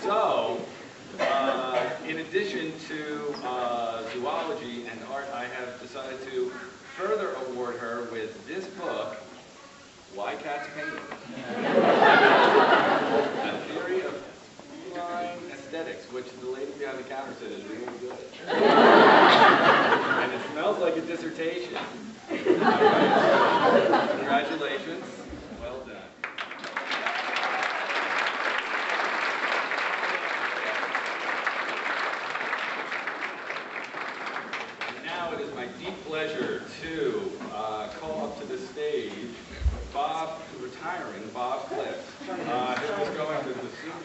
So, in addition to zoology and art, I have decided to further award her with this book, Why Cats Paint. A theory of feline aesthetics, which the lady behind the counter said is really good. And it smells like a dissertation. Congratulations. Well done. Now it is my deep pleasure to call up to the stage retiring Bob Cliff. Who's going to the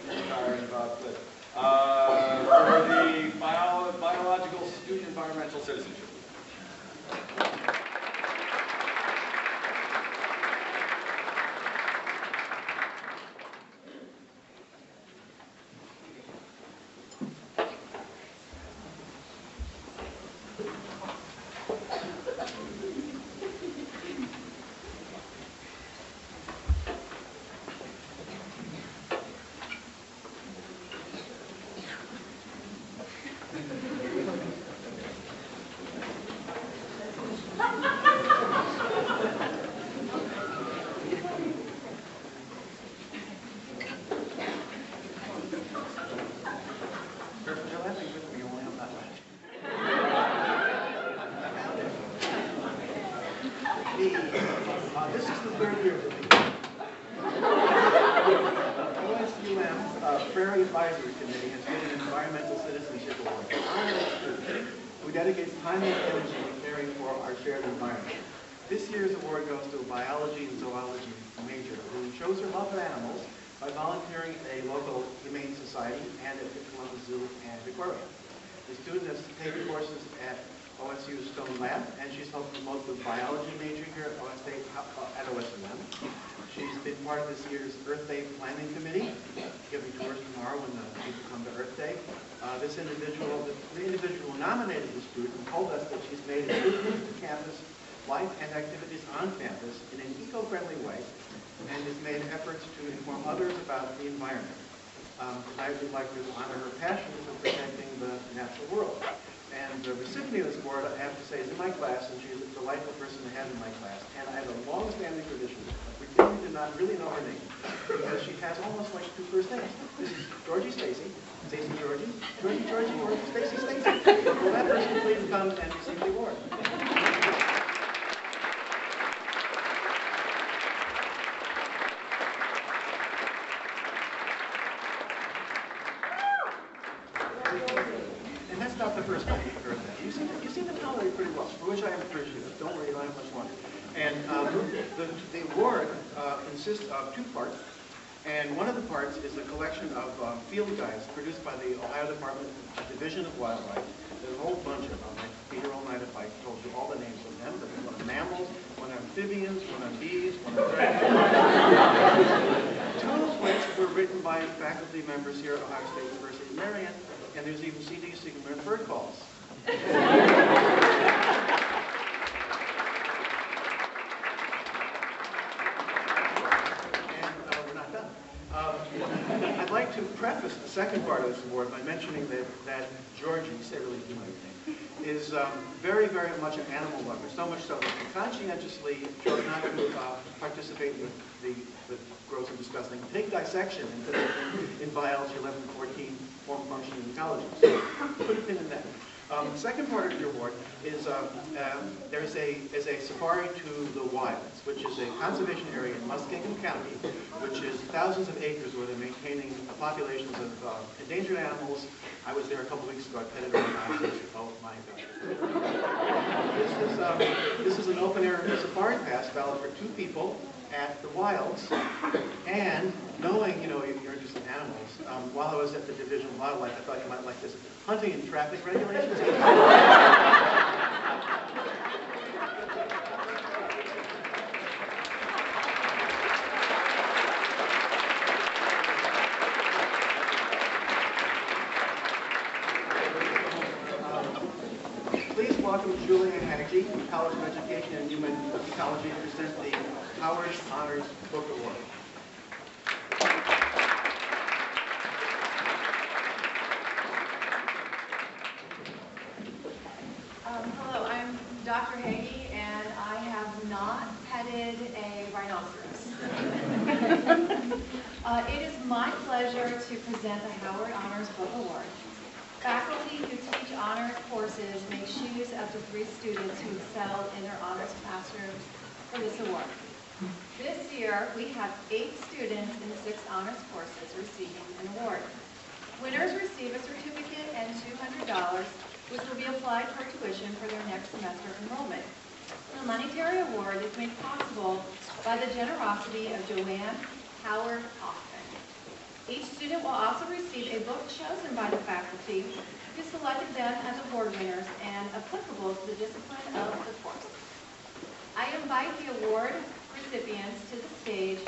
retiring Bob Cliff for the biological student environmental citizenship. This is the third year of the OSUM Prairie Advisory Committee has given an Environmental Citizenship Award to honorary student who dedicates time and energy to caring for our shared environment. This year's award goes to a biology and zoology major who shows her love of animals by volunteering at a local humane society and at the Columbus Zoo and Aquarium. The student has taken courses at OSU's Stone Lab, and she's helped promote the biology major here at OSUM. She's been part of this year's Earth Day Planning Committee, giving tours tomorrow when the people come to Earth Day. The individual who nominated the student told us that she's made improvements to campus life and activities on campus in an eco-friendly way, and has made efforts to inform others about the environment. Tonight we'd like to honor her passion for protecting the natural world. And the recipient of this award, I have to say, is in my class, and she's a delightful person to have in my class. And I have a long-standing tradition of pretending to not really know her name, because she has almost like two first names. This is Georgie Stacy, Stacy Georgie, Georgie Georgie, or Stacy Stacy. Will that person please come and receive the award? And that's not the first time you've heard that. You seem to tolerate pretty well, for which I am appreciative. Don't worry, you don't have much longer. And the award consists of two parts. And one of the parts is a collection of field guides produced by the Ohio Division of Wildlife. There's a whole bunch of them. I'd be here all night if I told you all the names of them. But there's one on mammals, one on amphibians, one on bees, one on two of which were written by faculty members here at Ohio State Marion. And there's even CDs so you can learn bird calls. We're not done. I'd like to preface the second part of this award by mentioning that Georgie, say really do my name, is very, very much an animal lover. So much so that she conscientiously chose not to participate with the gross and disgusting pig dissection in biology 11 and 14 form, function, and ecology. So put a pin in that. The second part of your award is there's a safari to the wilds, which is a conservation area in Muskingum County, which is thousands of acres where they're maintaining populations of endangered animals. I was there a couple weeks ago. I petted around. Oh my gosh! This is an open-air safari pass valid for 2 people at the wilds. And knowing, you're interested in animals, while I was at the Division of Wildlife, I thought you might like this. Hunting and traffic regulations. Please welcome Julia Hagee, College of Education and Human Ecology, to present the Howard Honors Book Award. It is my pleasure to present the Howard Honors Book Award. Faculty who teach honors courses may choose up to 3 students who excel in their honors classrooms for this award. This year, we have 8 students in 6 honors courses receiving an award. Winners receive a certificate and $200, which will be applied for tuition for their next semester enrollment. The monetary award is made possible by the generosity of Joanne Howard Hoffman. Each student will also receive a book chosen by the faculty who selected them as award winners and applicable to the discipline of the course. I invite the award recipients to the stage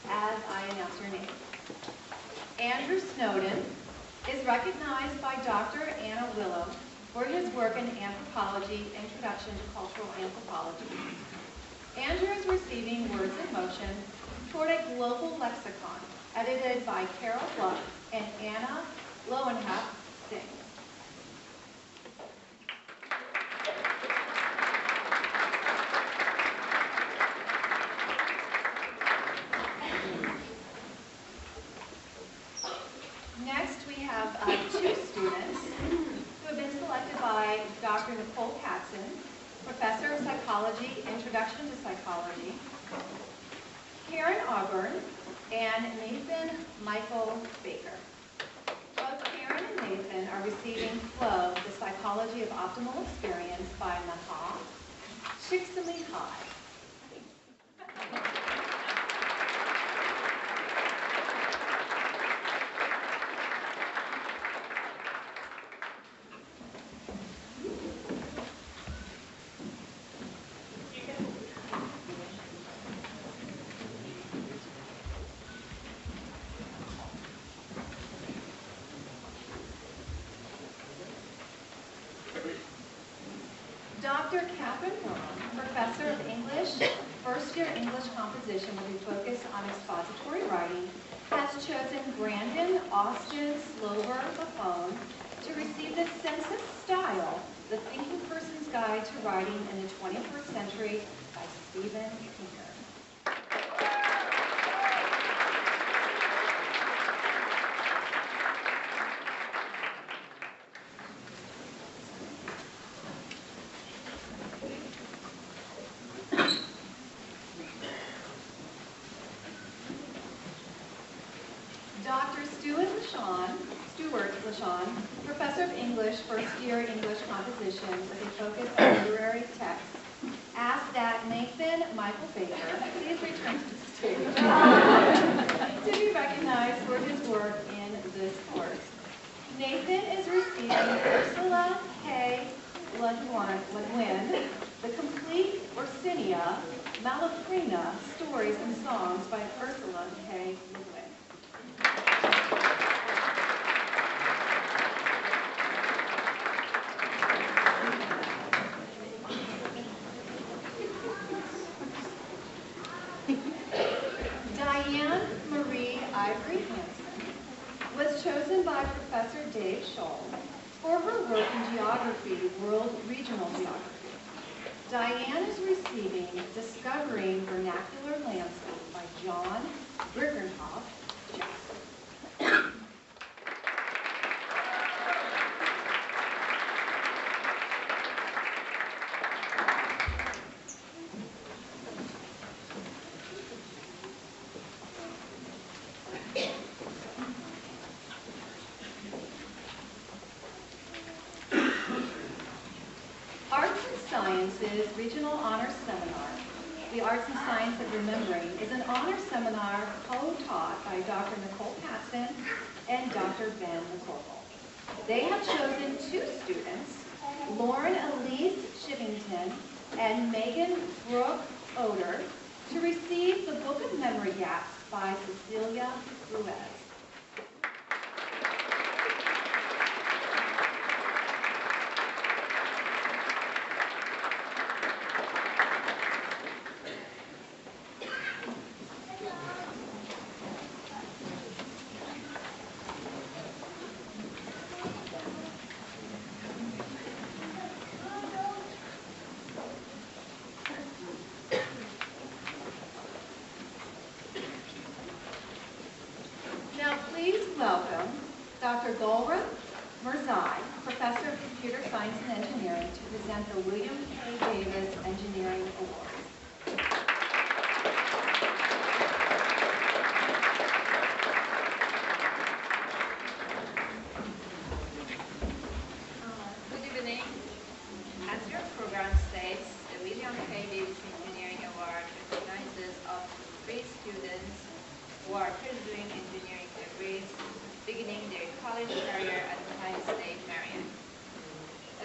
as I announce your name. Andrew Snowden is recognized by Dr. Anna Willow for his work in anthropology, Introduction to Cultural Anthropology. Andrew is receiving Words in Motion toward a Global Lexicon, edited by Carol Bluff and Anna Lowenhap Singh. Next, we have 2 students who have been selected by Dr. Nicole Katzen, Professor of Psychology, Introduction to Psychology, Karen Auburn, and Nathan Michael Baker. Both Karen and Nathan are receiving Flow, the Psychology of Optimal Experience by Maha Csikszentmihalyi. Dr. Catherine Braun, Professor of English, first-year English composition with a focus on expository writing, has chosen Brandon Austin Slover Buffone to receive the Sense of Style, the Thinking Person's Guide to Writing in the 21st Century by Stephen Pinker. Dr. Stuart LaShawn, Professor of English, first-year English composition with a focus on literary text, asked that Nathan Michael Baker please return to the stage to be recognized for his work in this course. Nathan is receiving Ursula K. Lewin, The Complete Orsinia Malaprina Stories and Songs by Ursula K. Lewin. Diane Marie Ivory Hansen was chosen by Professor Dave Scholl for her work in geography, world regional geography. Diane is receiving Discovering Vernacular Landscape by John Brickernhoff. Arts and Sciences Regional Honors Seminar. The Arts and Science of Remembering is an honor seminar co-taught by Dr. Nicole Katzen and Dr. Ben McCorkle. They have chosen 2 students, Lauren Elise Shivington and Megan Brooke Oder, to receive the Book of Memory Gaps by Cecilia Ruiz. Dr. Golram Mirzai, Professor of Computer Science and Engineering, to present the William K. Davis Engineering Award. Good evening. As your program states, the William K. Davis Engineering Award recognizes up to 3 students who are pursuing engineering degrees, beginning their college career at Ohio State Marion.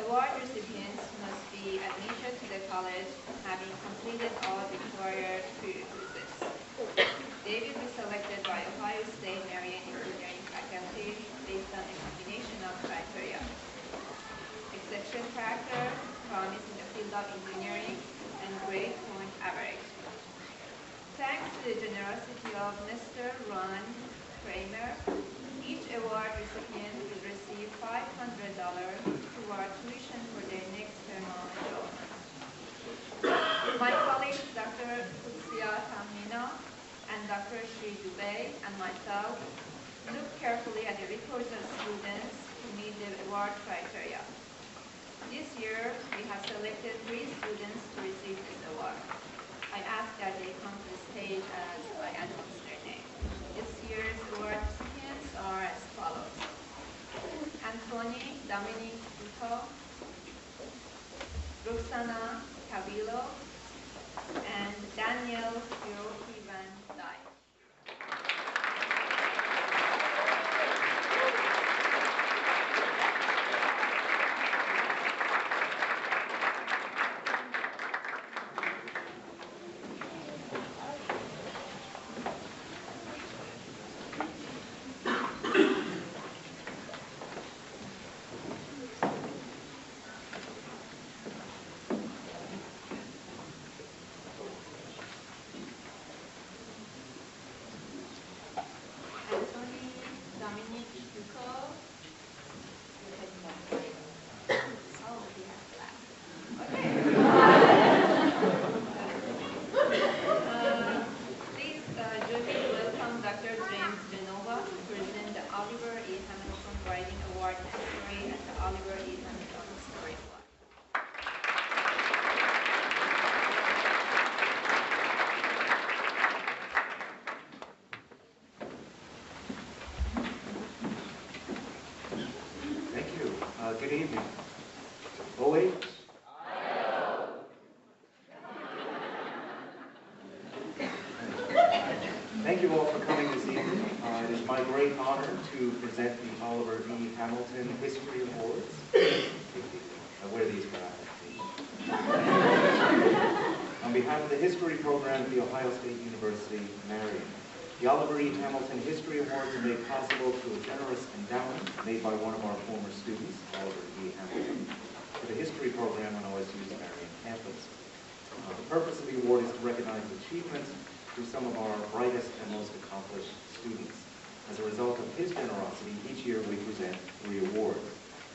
Award recipients must be admitted to the college having completed all required prerequisites. They will be selected by Ohio State Marion engineering faculty based on a combination of criteria: exception character, promise in the field of engineering, and grade point average. Thanks to the generosity of Mr. Ron Kramer, each award recipient will receive $500 toward tuition for their next term of enrollment. My colleagues, Dr. Kutsia Tamina and Dr. Shri Dubey and myself looked carefully at the records of students who meet the award criteria. This year, we have selected 3 students to receive this award. I ask that they come to the stage as I announce their name. This year's award recipients are as follows: Anthony Dominic Duto, Roxana Cavillo, and Daniel Hiroki Van Dyke. Anthony Dominic Duco. Oh, he has glasses. Okay. Please join me to welcome Dr. James Genova to present the Oliver E. Hamilton Writing Award category at the Oliver E. Hamilton Story Award. Thank you. Good evening. Oh, wait. Thank you all for coming this evening. It is my great honor to present the Oliver E. Hamilton History Awards. I wear these for On behalf of the History Program at the Ohio State University Marion, the Oliver E. Hamilton History Awards are made possible through a generous endowment made by one of our former students, Oliver E. Hamilton, for the History Program on OSU's Marion campus. The purpose of the award is to recognize achievements through some of our brightest and most accomplished students. As a result of his generosity, each year we present 3 awards.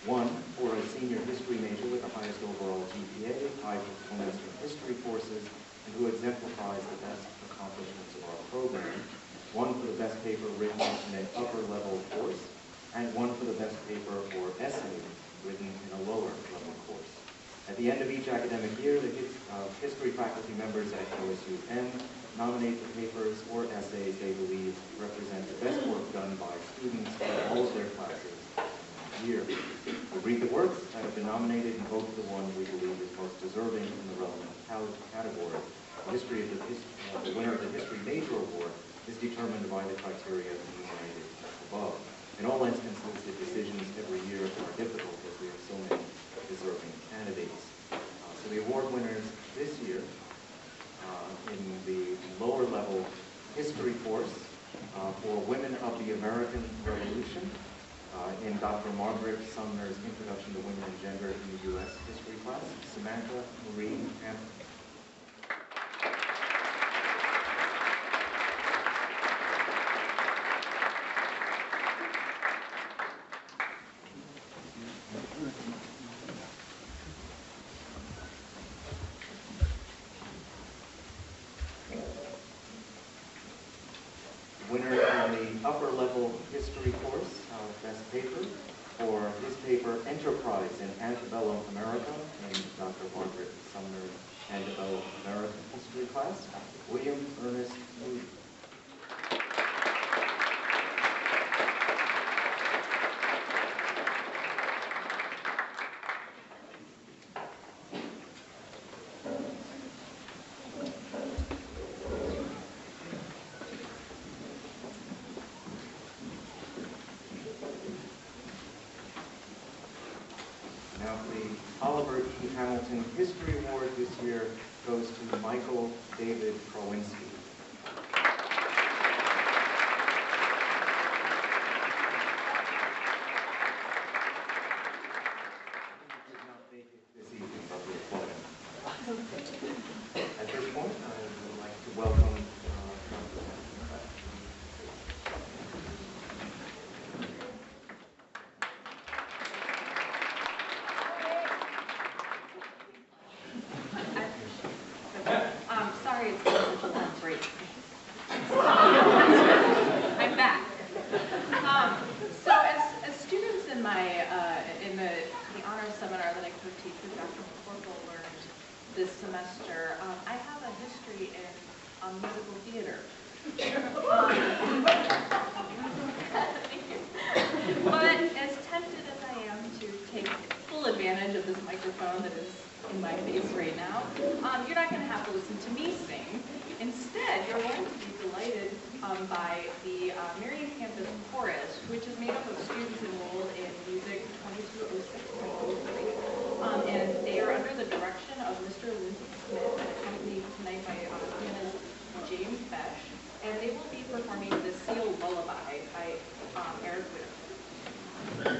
One for a senior history major with the highest overall GPA, high performance in history courses, and who exemplifies the best accomplishments of our program. One for the best paper written in an upper-level course, and one for the best paper or essay written in a lower-level course. At the end of each academic year, the history faculty members at OSU-M nominate the papers or essays they believe represent the best work done by students in all of their classes year. We read the works that have been nominated and vote for the one we believe is most deserving in the relevant category. The winner of the History Major Award is determined by the criteria enumerated above. In all instances, the decisions every year are difficult as we have so many deserving candidates. So the award winners this year in the lower level history course for Women of the American Revolution in Dr. Margaret Sumner's Introduction to Women and Gender in the U.S. History class, Samantha Marie Hampton. Winner in the upper level history course, best paper, for his paper Enterprise in Antebellum America in Dr. Margaret Sumner's Antebellum American History class, William Ernest Moody. Now, the Oliver E. Hamilton History Award this year goes to Michael David Krowinski. He did not make it this evening, but we applaud him. At this point, I would like to welcome Dr. Sorry it's been such a long break. I'm back. So as students in my in the honors seminar that I co-teach with Dr. McCorkle learned this semester, I have a history in musical theater. But as tempted as I am to take full advantage of this microphone that is in my face right now, you're not going to have to listen to me sing. Instead, you're going to be delighted by the Marion Campus Chorus, which is made up of students enrolled in Music 2206.03. And they are under the direction of Mr. Lindsay Smith, and accompanied tonight by pianist James Besh. And they will be performing the Seal Lullaby by Eric Whitaker.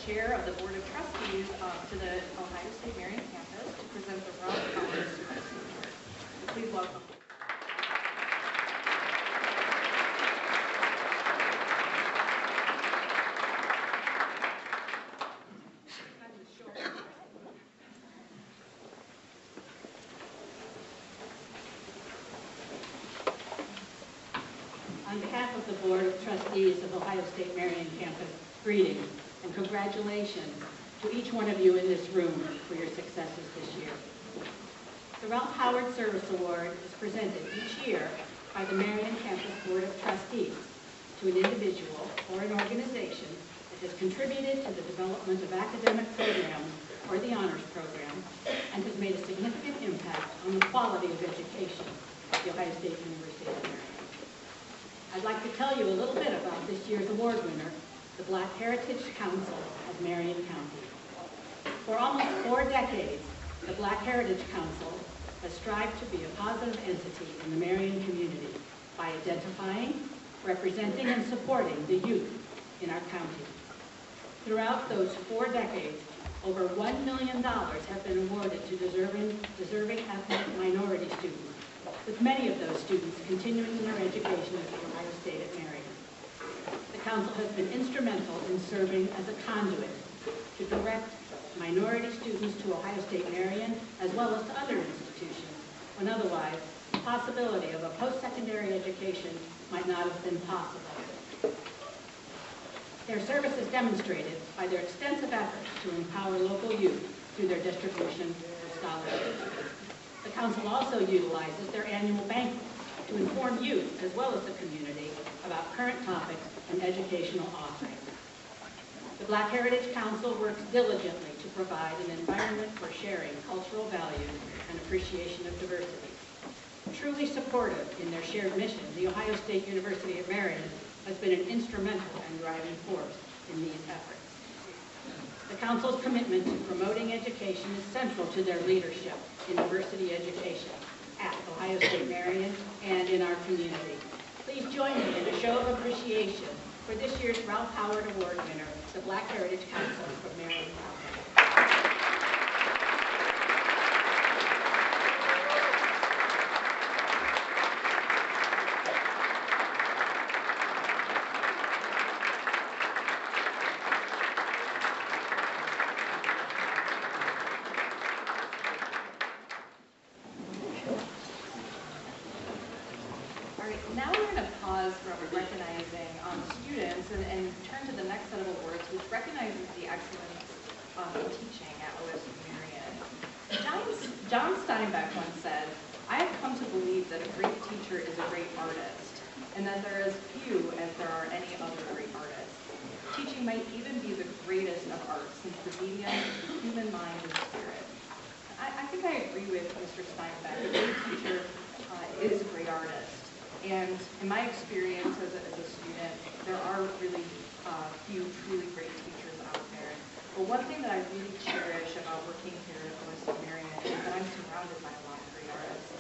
Chair of the Board of Trustees to the Ohio State Marion campus to present the Ralph Howard Service Award. Please welcome. On behalf of the Board of Trustees of Ohio State Marion campus, greetings and congratulations to each one of you in this room for your successes this year. The Ralph Howard Service Award is presented each year by the Marion Campus Board of Trustees to an individual or an organization that has contributed to the development of academic programs or the honors program and has made a significant impact on the quality of education at the Ohio State University of Marion. I'd like to tell you a little bit about this year's award winner, the Black Heritage Council of Marion County. For almost 4 decades, the Black Heritage Council has strived to be a positive entity in the Marion community by identifying, representing, and supporting the youth in our county. Throughout those 4 decades, over $1 million have been awarded to deserving ethnic minority students, with many of those students continuing their education at the Ohio State at Marion. The council has been instrumental in serving as a conduit to direct minority students to Ohio State Marion as well as to other institutions, when otherwise the possibility of a post-secondary education might not have been possible. Their service is demonstrated by their extensive efforts to empower local youth through their distribution of scholarships. The council also utilizes their annual banquets to inform youth as well as the community about current topics and educational offerings. The Black Heritage Council works diligently to provide an environment for sharing cultural values and appreciation of diversity. Truly supportive in their shared mission, the Ohio State University at Marion has been an instrumental and driving force in these efforts. The council's commitment to promoting education is central to their leadership in diversity education at Ohio State Marion and in our community. Please join me in a show of appreciation for this year's Ralph Howard Award winner, the Black Heritage Council of Marion County. now we're going to pause from recognizing students and turn to the next set of awards, which recognizes the excellence in teaching at OSU Marion. John Steinbeck once said, "I have come to believe that a great teacher is a great artist, and that there are as few as there are any other great artists. Teaching might even be the greatest of arts, since the medium is the human mind and spirit." I think I agree with Mr. Steinbeck. A great teacher is a great artist. And in my experience as a student, there are really few truly great teachers out there. But one thing that I really cherish about working here at OSU Marion is that I'm surrounded by a lot of great artists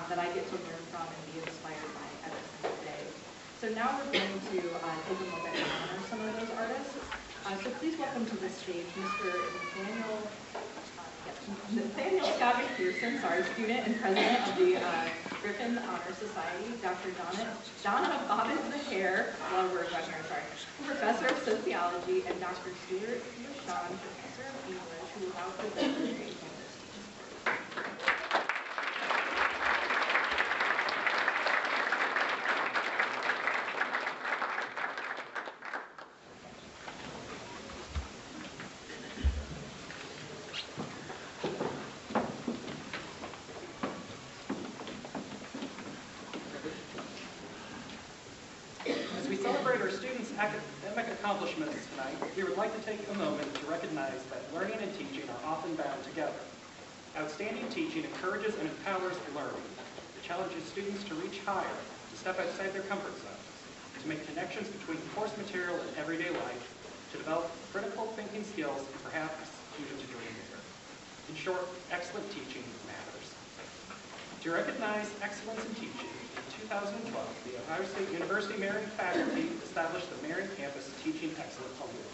that I get to learn from and be inspired by every single day. So now we're going to take a moment and honor some of those artists. So please welcome to the stage Mr. Nathaniel Scott McPherson, student and president of the Griffin Honor Society, Dr. Donna Bobbins-Zahere, professor of sociology, and Dr. Stuart LaShawn, professor of English, who will now present the great campus teaching. As we celebrate our students' academic accomplishments tonight, we would like to take a moment to recognize that learning and teaching are often bound together. Outstanding teaching encourages and empowers learning. It challenges students to reach higher, to step outside their comfort zones, to make connections between course material and everyday life, to develop critical thinking skills, and perhaps even to dream bigger. In short, excellent teaching matters. To recognize excellence in teaching, in 2012, the Ohio State Marion faculty established the Marion Campus Teaching Excellence Award.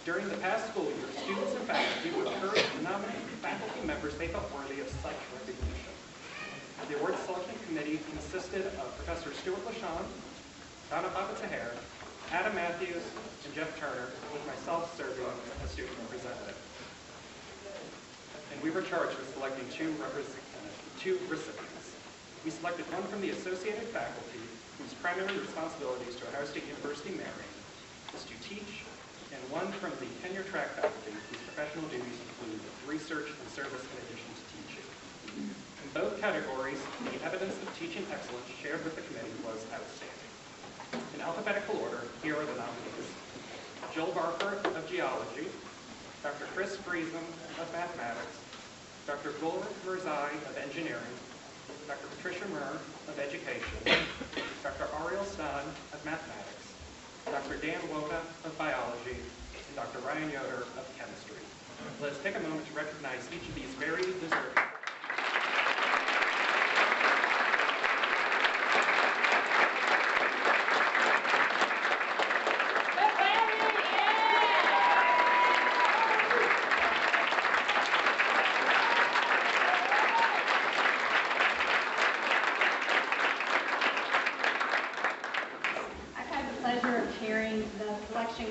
During the past school year, students and faculty were encouraged to nominate faculty members they felt worthy of such recognition. The award selection committee consisted of Professor Stuart LaShawn, Donna Bobbins-Zahere, Adam Matthews, and Jeff Turner, with myself serving as student representative. And we were charged with selecting two recipients. We selected one from the associated faculty, whose primary responsibilities to Ohio State University Marion is to teach, and one from the tenure track faculty, whose professional duties include research and service in addition to teaching. In both categories, the evidence of teaching excellence shared with the committee was outstanding. In alphabetical order, here are the nominees: Joel Barker of Geology, Dr. Chris Friesen of Mathematics, Dr. Gulrich Mirzai of Engineering, Dr. Patricia Murr of Education, Dr. Ariel Stan of Mathematics, Dr. Dan Woda of Biology, and Dr. Ryan Yoder of Chemistry. Let's take a moment to recognize each of these very deserving.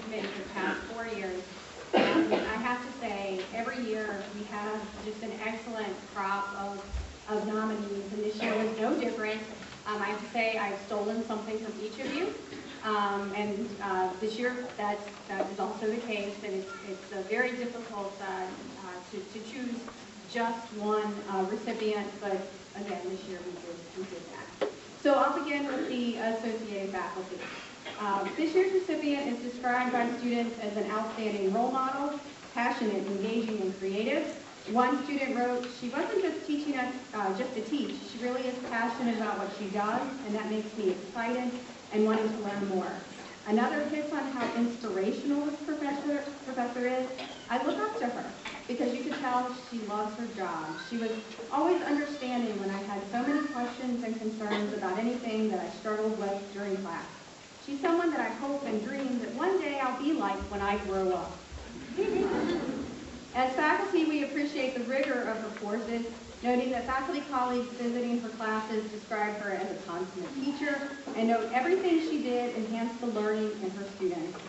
Committee for the past 4 years. And I have to say, every year we have just an excellent crop of nominees, and this year was no different. I have to say I've stolen something from each of you, and this year that is also the case, and it's very difficult to choose just one recipient, but again, this year we did that. So I'll begin with the associated faculty. This year's recipient is described by students as an outstanding role model, passionate, engaging, and creative. One student wrote, "She wasn't just teaching us just to teach. She really is passionate about what she does, and that makes me excited and wanting to learn more." Another hits on how inspirational this professor is. I look up to her because you could tell she loves her job. She was always understanding when I had so many questions and concerns about anything that I struggled with during class. She's someone that I hope and dream that one day I'll be like when I grow up. As faculty, we appreciate the rigor of her courses, noting that faculty colleagues visiting her classes describe her as a consummate teacher and note everything she did enhanced the learning in her students.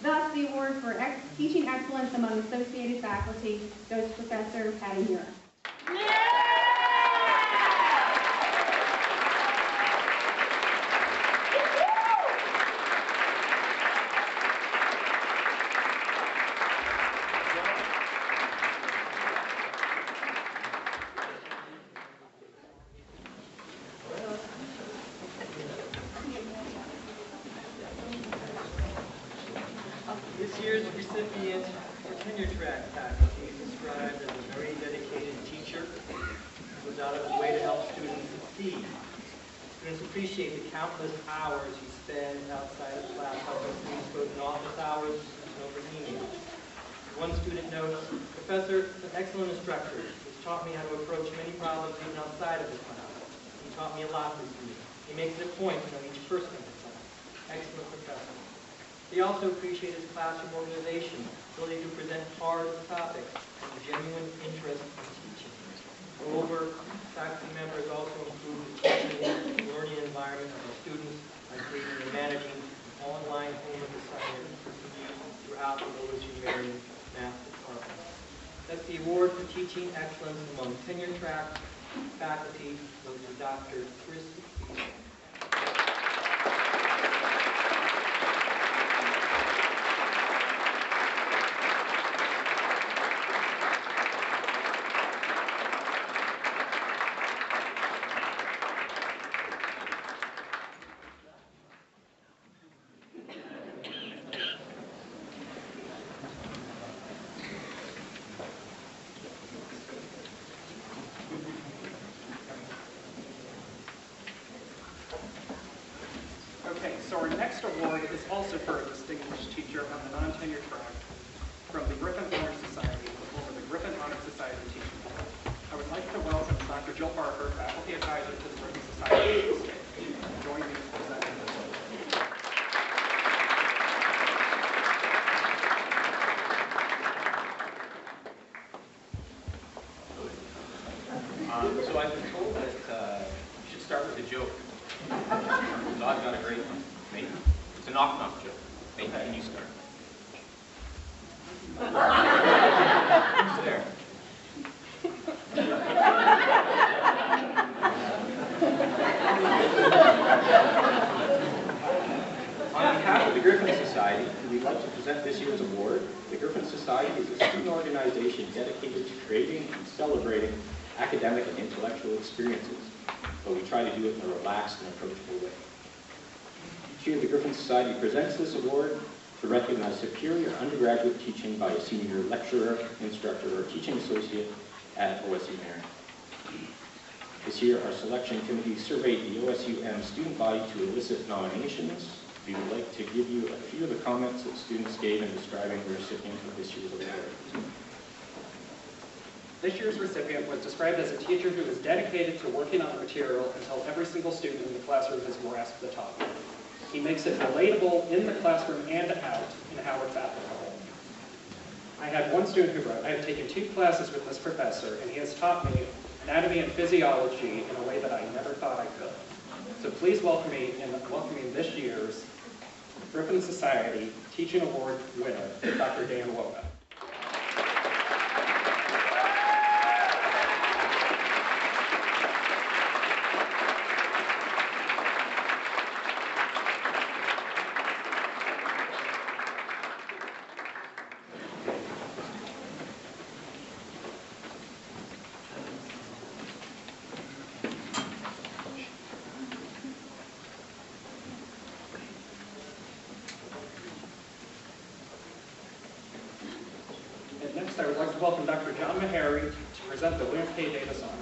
Thus, the award for teaching excellence among associated faculty goes to Professor Patty Muir. year's recipient for tenure track faculty is described as a very dedicated teacher who goes out of his way to help students succeed. Students appreciate the countless hours he spends outside of class helping students both in office hours and over emails. One student notes, "Professor is an excellent instructor. He's taught me how to approach many problems even outside of the class. He taught me a lot this week. He makes it a point to know each person in the class. Excellent professor." They also appreciate his classroom organization, ability to present hard topics, and genuine interest in teaching. Moreover, faculty members also improve the teaching and learning environment of our students by creating and managing an online homework assignment throughout the OSU Marion Math Department. That's the award for teaching excellence among tenure track faculty goes to Dr. Chris. Okay, so our next award is also for a distinguished teacher on the non-tenure track from the Griffin Honor Society over the Griffin Honor Society Teaching Award. I would like to welcome Dr. Jill Parker, faculty advisor to the Griffin Society, to the stage. Join me in presenting this award. So I've been told that you should start with a joke. So I've got a great one. Maybe. It's a knock-knock joke. Maybe can you start? Who's there? On behalf of the Griffin Society, we'd like to present this year's award. The Griffin Society is a student organization dedicated to creating and celebrating academic and intellectual experiences, but we try to do it in a relaxed and approachable way. Each year, the Griffin Society presents this award to recognize superior undergraduate teaching by a senior lecturer, instructor, or teaching associate at OSU Marion. This year, our selection committee surveyed the OSUM student body to elicit nominations. We would like to give you a few of the comments that students gave in describing the recipient of this year's award. This year's recipient was described as a teacher who is dedicated to working on the material until every single student in the classroom has grasped the topic. He makes it relatable in the classroom and out in how it's applicable. I had one student who wrote, "I have taken 2 classes with this professor, and he has taught me anatomy and physiology in a way that I never thought I could." So please welcome me in this year's Griffin Society Teaching Award winner, Dr. Dan Woga. Next, I would like to welcome Dr. John Meharry to present the William K. Davis Honors.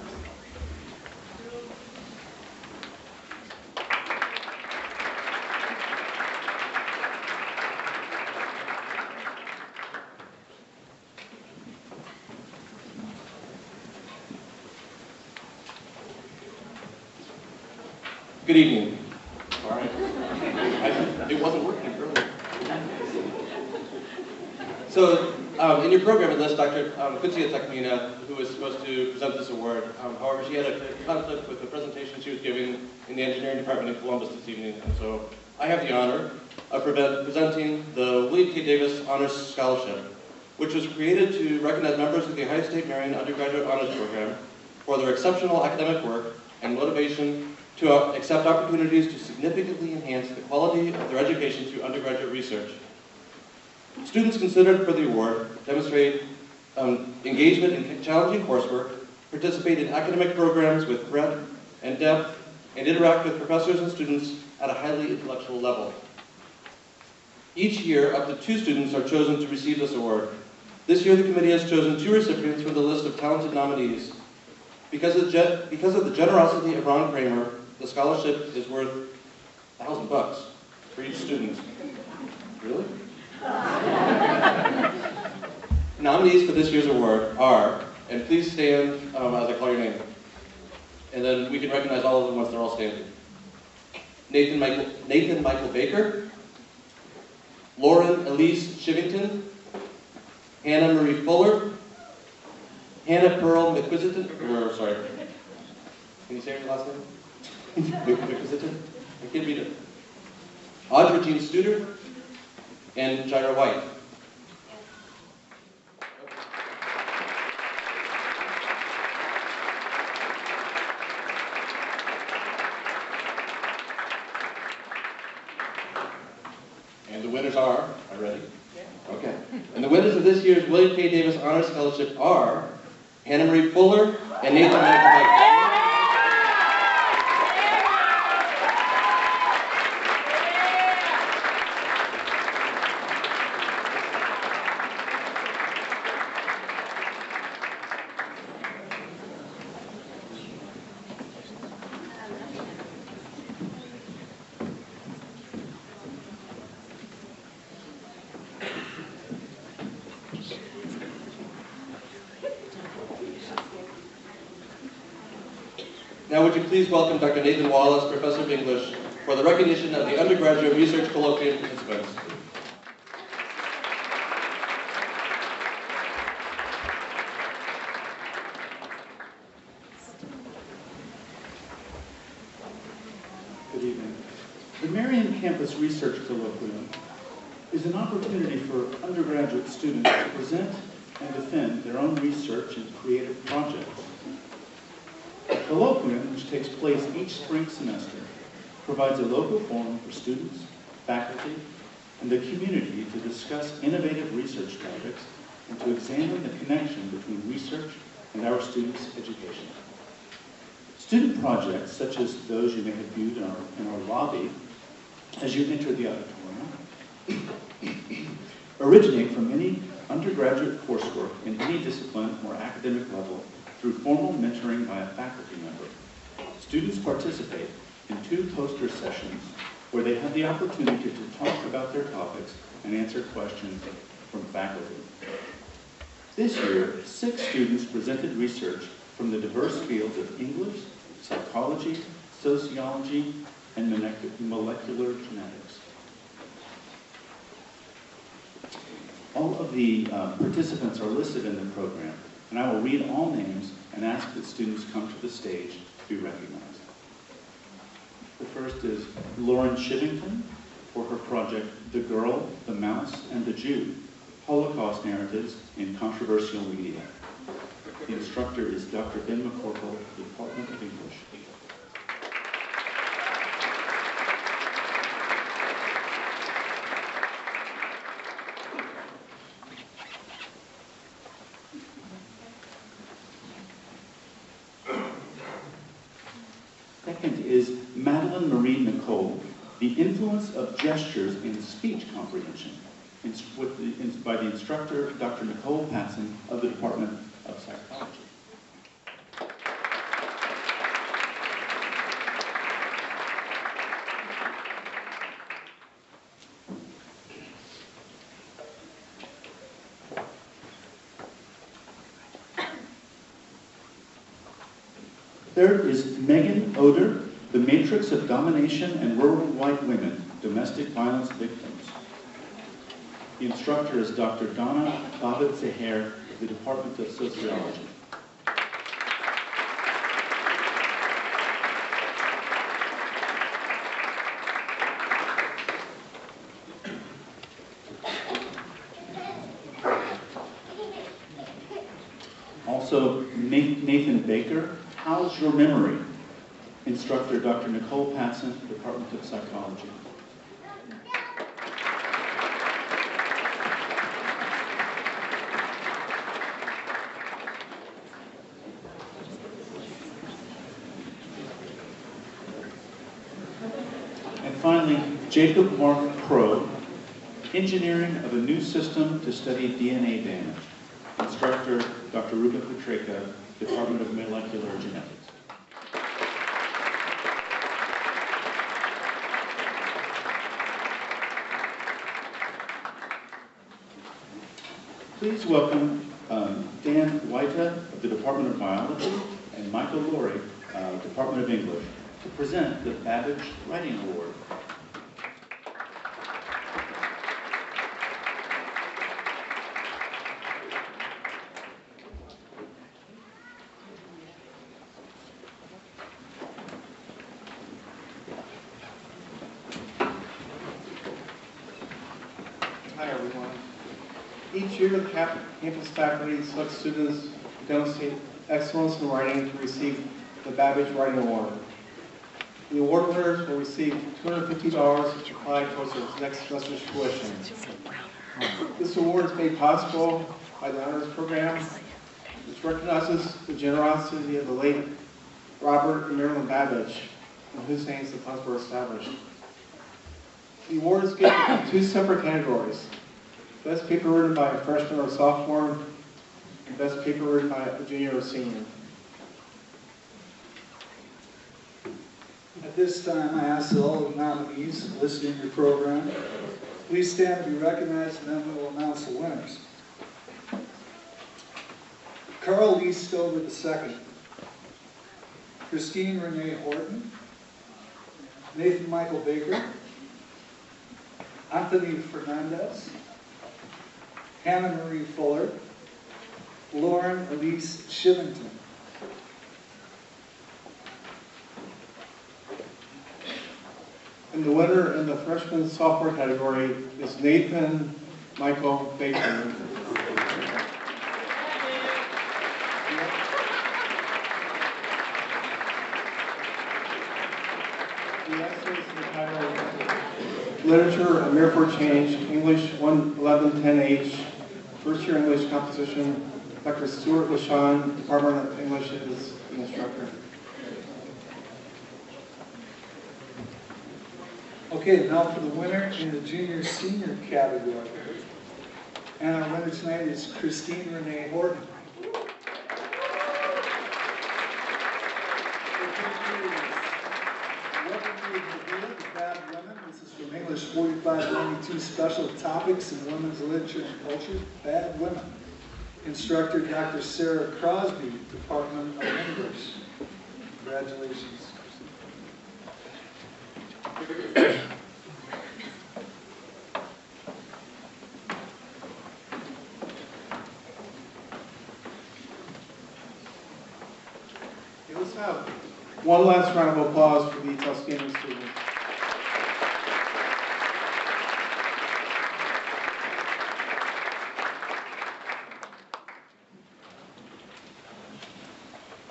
Good evening. All right. It wasn't working earlier. So, in your program list, Dr. Kutsia Takmina, who was supposed to present this award, however, she had a conflict with the presentation she was giving in the engineering department in Columbus this evening, and so I have the honor of presenting the William K. Davis Honors Scholarship, which was created to recognize members of the Ohio State Marion Undergraduate Honors Program for their exceptional academic work and motivation to accept opportunities to significantly enhance the quality of their education through undergraduate research. Students considered for the award demonstrate engagement in challenging coursework, participate in academic programs with breadth and depth, and interact with professors and students at a highly intellectual level. Each year, up to 2 students are chosen to receive this award. This year, the committee has chosen 2 recipients from the list of talented nominees. Because of the generosity of Ron Kramer, the scholarship is worth $1,000 for each student. Really? Nominees for this year's award are, and please stand as I call your name, and then we can recognize all of them once they're all standing. Nathan Michael Baker, Lauren Elise Shivington, Hannah Marie Fuller, Hannah Pearl McQuisiton, can you say your last name? McQuisiton? I can't read it. Audra Jean Studer, and Jaira White. And the winners are ready? Okay. And the winners of this year's William K. Davis Honor Scholarship are Hannah Marie Fuller and Nathan Michael. Now would you please welcome Dr. Nathan Wallace, Professor of English, for the recognition of the undergraduate research colloquium participants. Good evening. The Marion Campus Research Colloquium is an opportunity for undergraduate students to present and defend their own research and creative projects. The colloquium, which takes place each spring semester, provides a local forum for students, faculty, and the community to discuss innovative research topics and to examine the connection between research and our students' education. Student projects, such as those you may have viewed in our lobby as you enter the auditorium, originate from any undergraduate coursework in any discipline or academic level through formal mentoring by a faculty member. Students participate in 2 poster sessions where they have the opportunity to talk about their topics and answer questions from faculty. This year, 6 students presented research from the diverse fields of English, psychology, sociology, and molecular genetics. All of the participants are listed in the program, and I will read all names and ask that students come to the stage to be recognized. The first is Lauren Shivington for her project, The Girl, the Mouse, and the Jew, Holocaust Narratives in Controversial Media. The instructor is Dr. Ben McCorkle, Department of English. Second is Madeline Marie Nicole, The Influence of Gestures in Speech Comprehension, by the instructor, Dr. Nicole Patson of the Department of Psychology. Third is Megan Oder, The Matrix of Domination and Rural White Women, Domestic Violence Victims. The instructor is Dr. Donna Babbitt-Zaher of the Department of Sociology. Also, Nathan Baker, How's Your Memory? Instructor Dr. Nicole Patson, Department of Psychology. And finally, Jacob Mark Crow, Engineering of a New System to Study DNA Damage. Instructor, Dr. Ruben Petreka, Department of Molecular Genetics. Please welcome Dan Whita of the Department of Biology and Michael Laurie, Department of English, to present the Babbage Writing Award. Hi everyone. Each year the campus faculty selects students who demonstrate excellence in writing to receive the Babbage Writing Award. The award winners will receive $250 to apply towards their next semester's tuition. This award is made possible by the Honors Program, which recognizes the generosity of the late Robert and Marilyn Babbage, in whose names the funds were established. The award is given in two separate categories: Best paper written by a freshman or sophomore, and best paper written by a junior or senior. At this time, I ask that all the nominees listed in your program please stand to be recognized, and then we will announce the winners. Carl Lee Stover II, Christine Renee Horton, Nathan Michael Baker, Anthony Fernandez, Hannah Marie Fuller, Lauren Elise Shivington. And the winner in the freshman sophomore category is Nathan Michael Baker. The essays in the title: Literature, A Mirror for Change, English 11110H, First Year English Composition. Dr. Stuart LaShawn, Department of English, is the instructor. Okay, now for the winner in the junior-senior category. And our winner tonight is Christine Renee Horton. This is from English 4592, Special Topics in Women's Literature and Culture, Bad Women. Instructor, Dr. Sarah Crosby, Department of English. Congratulations. Okay, let's have one last round of applause for these outstanding students.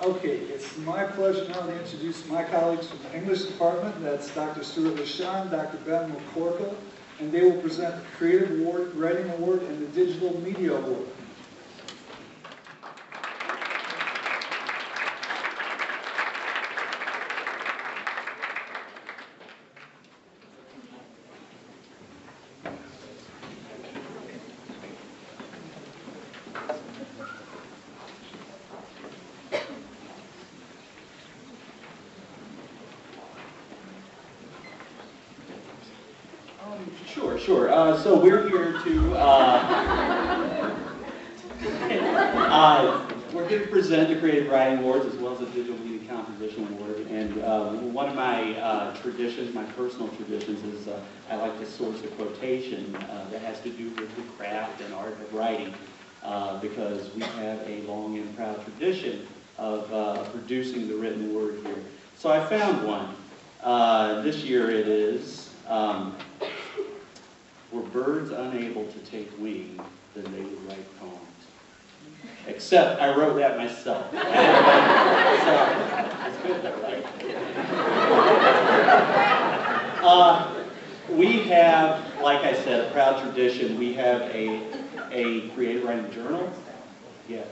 Okay, it's my pleasure now to introduce my colleagues from the English department. That's Dr. Stuart LaShawn, Dr. Ben McCorkle, and they will present the Creative Award, Writing Award, and the Digital Media Award. Sure. So we're here to we're here to present the Creative Writing Awards as well as the Digital Media Composition Award. And one of my traditions, my personal traditions, is I like to source a quotation that has to do with the craft and art of writing, because we have a long and proud tradition of producing the written word here. So I found one. This year it is. Were birds unable to take wing, then they would write poems. Except I wrote that myself. So it's good though, right? We have, like I said, a proud tradition. We have a creative writing journal. Yeah.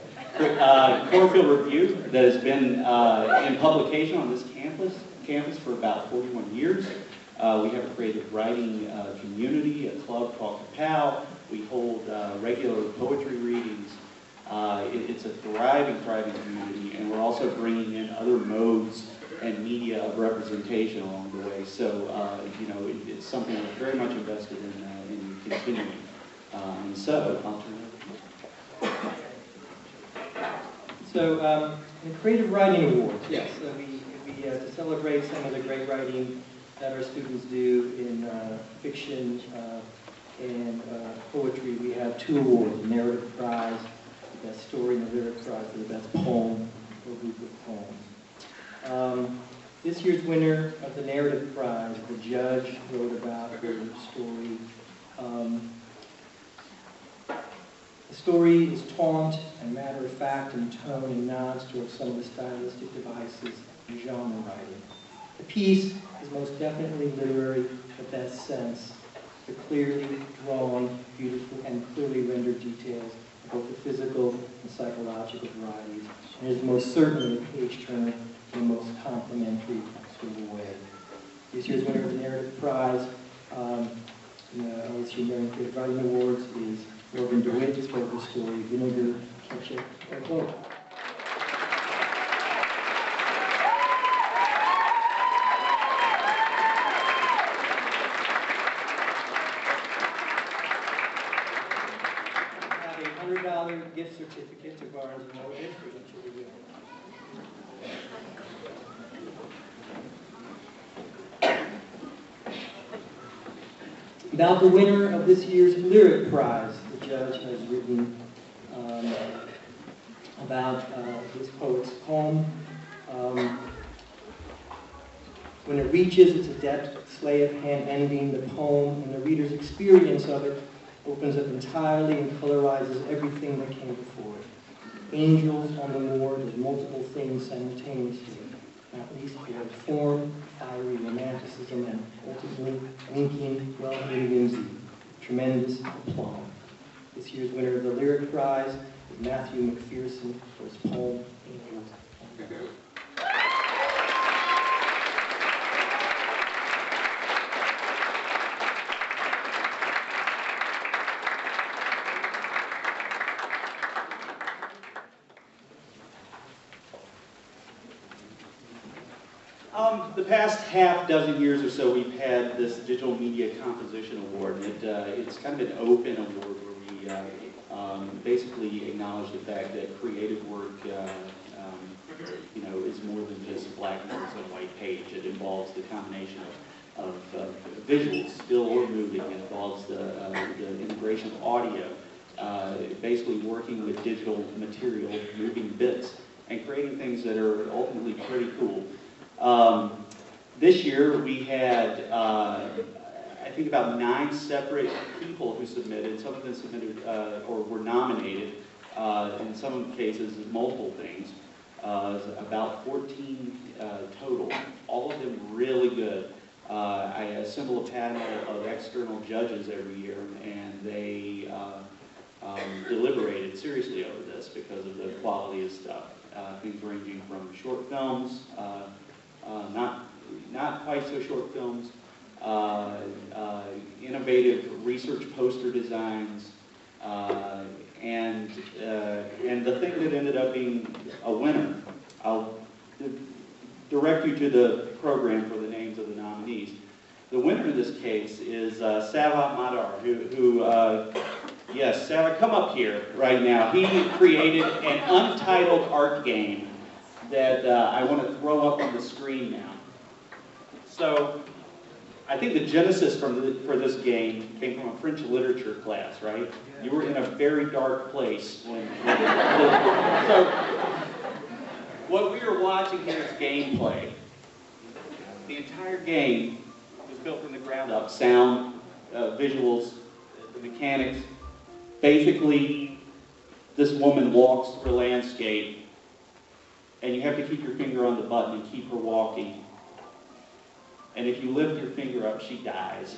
Chlorophyll Review that has been in publication on this campus for about 41 years. We have a creative writing community, a club called Kapow. We hold regular poetry readings. It's a thriving community, and we're also bringing in other modes and media of representation along the way. So, you know, it's something we're very much invested in continuing. And so, I'll turn it over. So, the Creative Writing Awards, yes, to celebrate some of the great writing that our students do in fiction and poetry. We have 2 awards: the Narrative Prize, the Best Story, and the Lyric Prize for the Best Poem or group of poems. This year's winner of the Narrative Prize, the judge wrote about her story. The story is taunt and matter-of-fact in tone and nods towards some of the stylistic devices in genre writing. The piece is most definitely literary in the best sense. The clearly drawn, beautiful, and clearly rendered details of both the physical and psychological varieties, and is most certainly a page-turner in the most complimentary sort of way. This year's winner of the Narrative Prize in the OSU Marion Creative Writing Awards is Morgan DeWitt for her story, Vinegar, Ketchup, or Both. $100 gift certificate to Barnes & Noble for each of the winners. About the winner of this year's Lyric Prize, the judge has written about this poet's poem. When it reaches its adept slay of hand ending, the poem and the reader's experience of it opens up entirely and colorizes everything that came before it. Angels on the moor does multiple things simultaneously, not least for form, fiery romanticism, and ultimately winking, well-meaning whimsy, tremendous aplomb. This year's winner of the Lyric Prize is Matthew McPherson for his poem, Angels on the Moor. The past half dozen years or so, we've had this Digital Media Composition Award, and it's kind of an open award where we basically acknowledge the fact that creative work, you know, is more than just black notes on a white page. It involves the combination of visuals, still or moving. It involves the integration of audio, basically working with digital material, moving bits, and creating things that are ultimately pretty cool. This year we had, I think, about 9 separate people who submitted. Some of them submitted or were nominated, in some cases multiple things, about 14 total, all of them really good. I assemble a panel of external judges every year, and they deliberated seriously over this because of the quality of stuff. Things ranging from short films, not quite so short films, innovative research poster designs, and the thing that ended up being a winner. I'll direct you to the program for the names of the nominees. The winner in this case is Savat Madar, who yes, Savat, come up here right now. He created an untitled art game that I want to throw up on the screen now. So, I think the genesis for this game came from a French literature class, right? You were in a very dark place when so, what we are watching here is gameplay. The entire game was built from the ground up. Sound, visuals, the mechanics. Basically, this woman walks through a landscape, and you have to keep your finger on the button and keep her walking. And if you lift your finger up, she dies.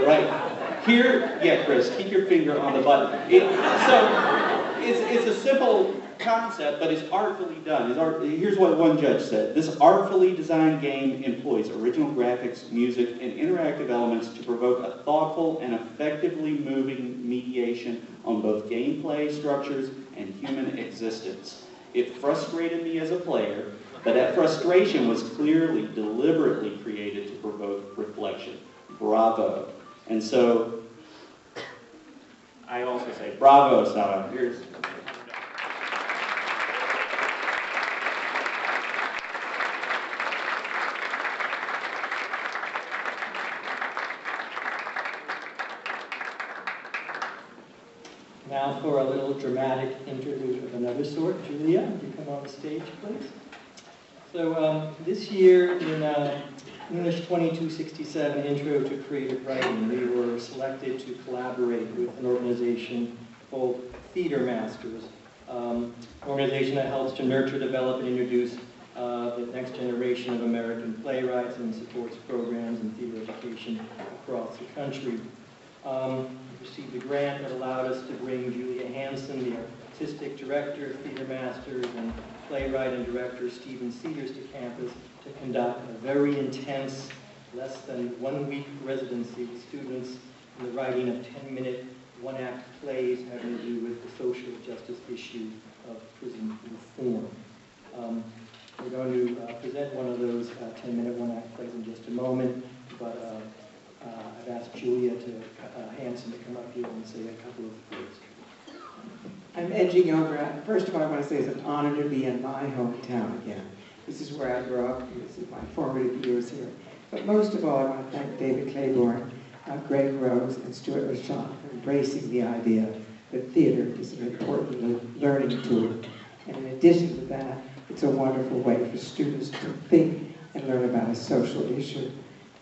Right. Here, yeah, Chris, keep your finger on the button. it's a simple concept, but it's artfully done. Here's what one judge said. This artfully designed game employs original graphics, music, and interactive elements to provoke a thoughtful and effectively moving mediation on both gameplay structures and human existence. It frustrated me as a player, but that frustration was clearly, deliberately created to provoke reflection. Bravo. And so, I also say, bravo, Sarah. Here's... Now for a little dramatic interlude of another sort. Julia, would you come on the stage, please? So this year in English 2267, Intro to Creative Writing, we were selected to collaborate with an organization called Theater Masters, an organization that helps to nurture, develop, and introduce the next generation of American playwrights and supports programs in theater education across the country. We received a grant that allowed us to bring Julia Hansen, the artistic director of Theater Masters, and playwright and director Stephen Cedars to campus to conduct a very intense, less than 1 week residency with students in the writing of 10-minute, one-act plays having to do with the social justice issue of prison reform. We're going to present one of those 10-minute, one-act plays in just a moment, but I've asked Julia Hansen to come up here and say a couple of words. I'm edging over. First of all, I want to say it's an honor to be in my hometown again. This is where I grew up. This is my formative years here. But most of all, I want to thank David Claiborne, Greg Rose, and Stuart LaChamp for embracing the idea that theater is an important learning tool. And in addition to that, it's a wonderful way for students to think and learn about a social issue.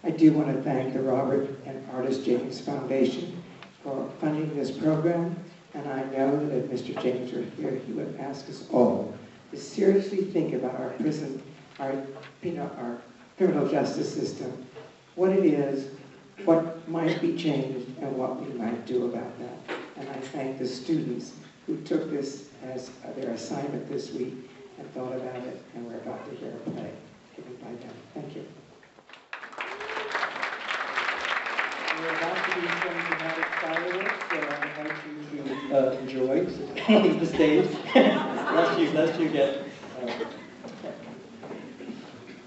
I do want to thank the Robert and Artist James Foundation for funding this program. And I know that if Mr. James were here, he would ask us all to seriously think about our prison, our criminal justice system, what it is, what might be changed, and what we might do about that. And I thank the students who took this as their assignment this week and thought about it, and we're about to hear a play given by them. Thank you. We're about to do some dramatic fireworks, so I invite you to enjoy the stage, lest you get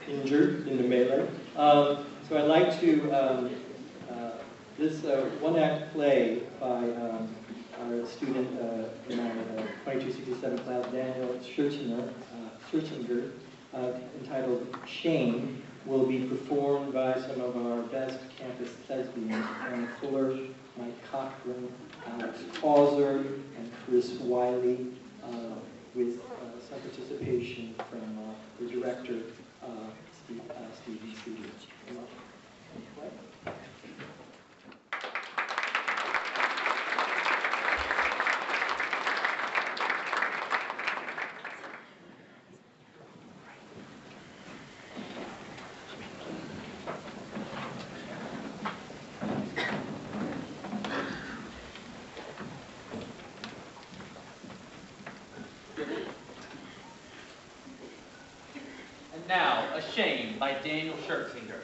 injured in the melee. So I'd like to, this one-act play by our student in our 2267 class, Daniel Scherzinger, entitled Shame, will be performed by some of our best campus thespians, Anna Fuller, Mike Cochran, Alex Hauser, and Chris Wiley, with some participation from the director, Stephen Cedars. Now, A Shame by Daniel Scherzinger.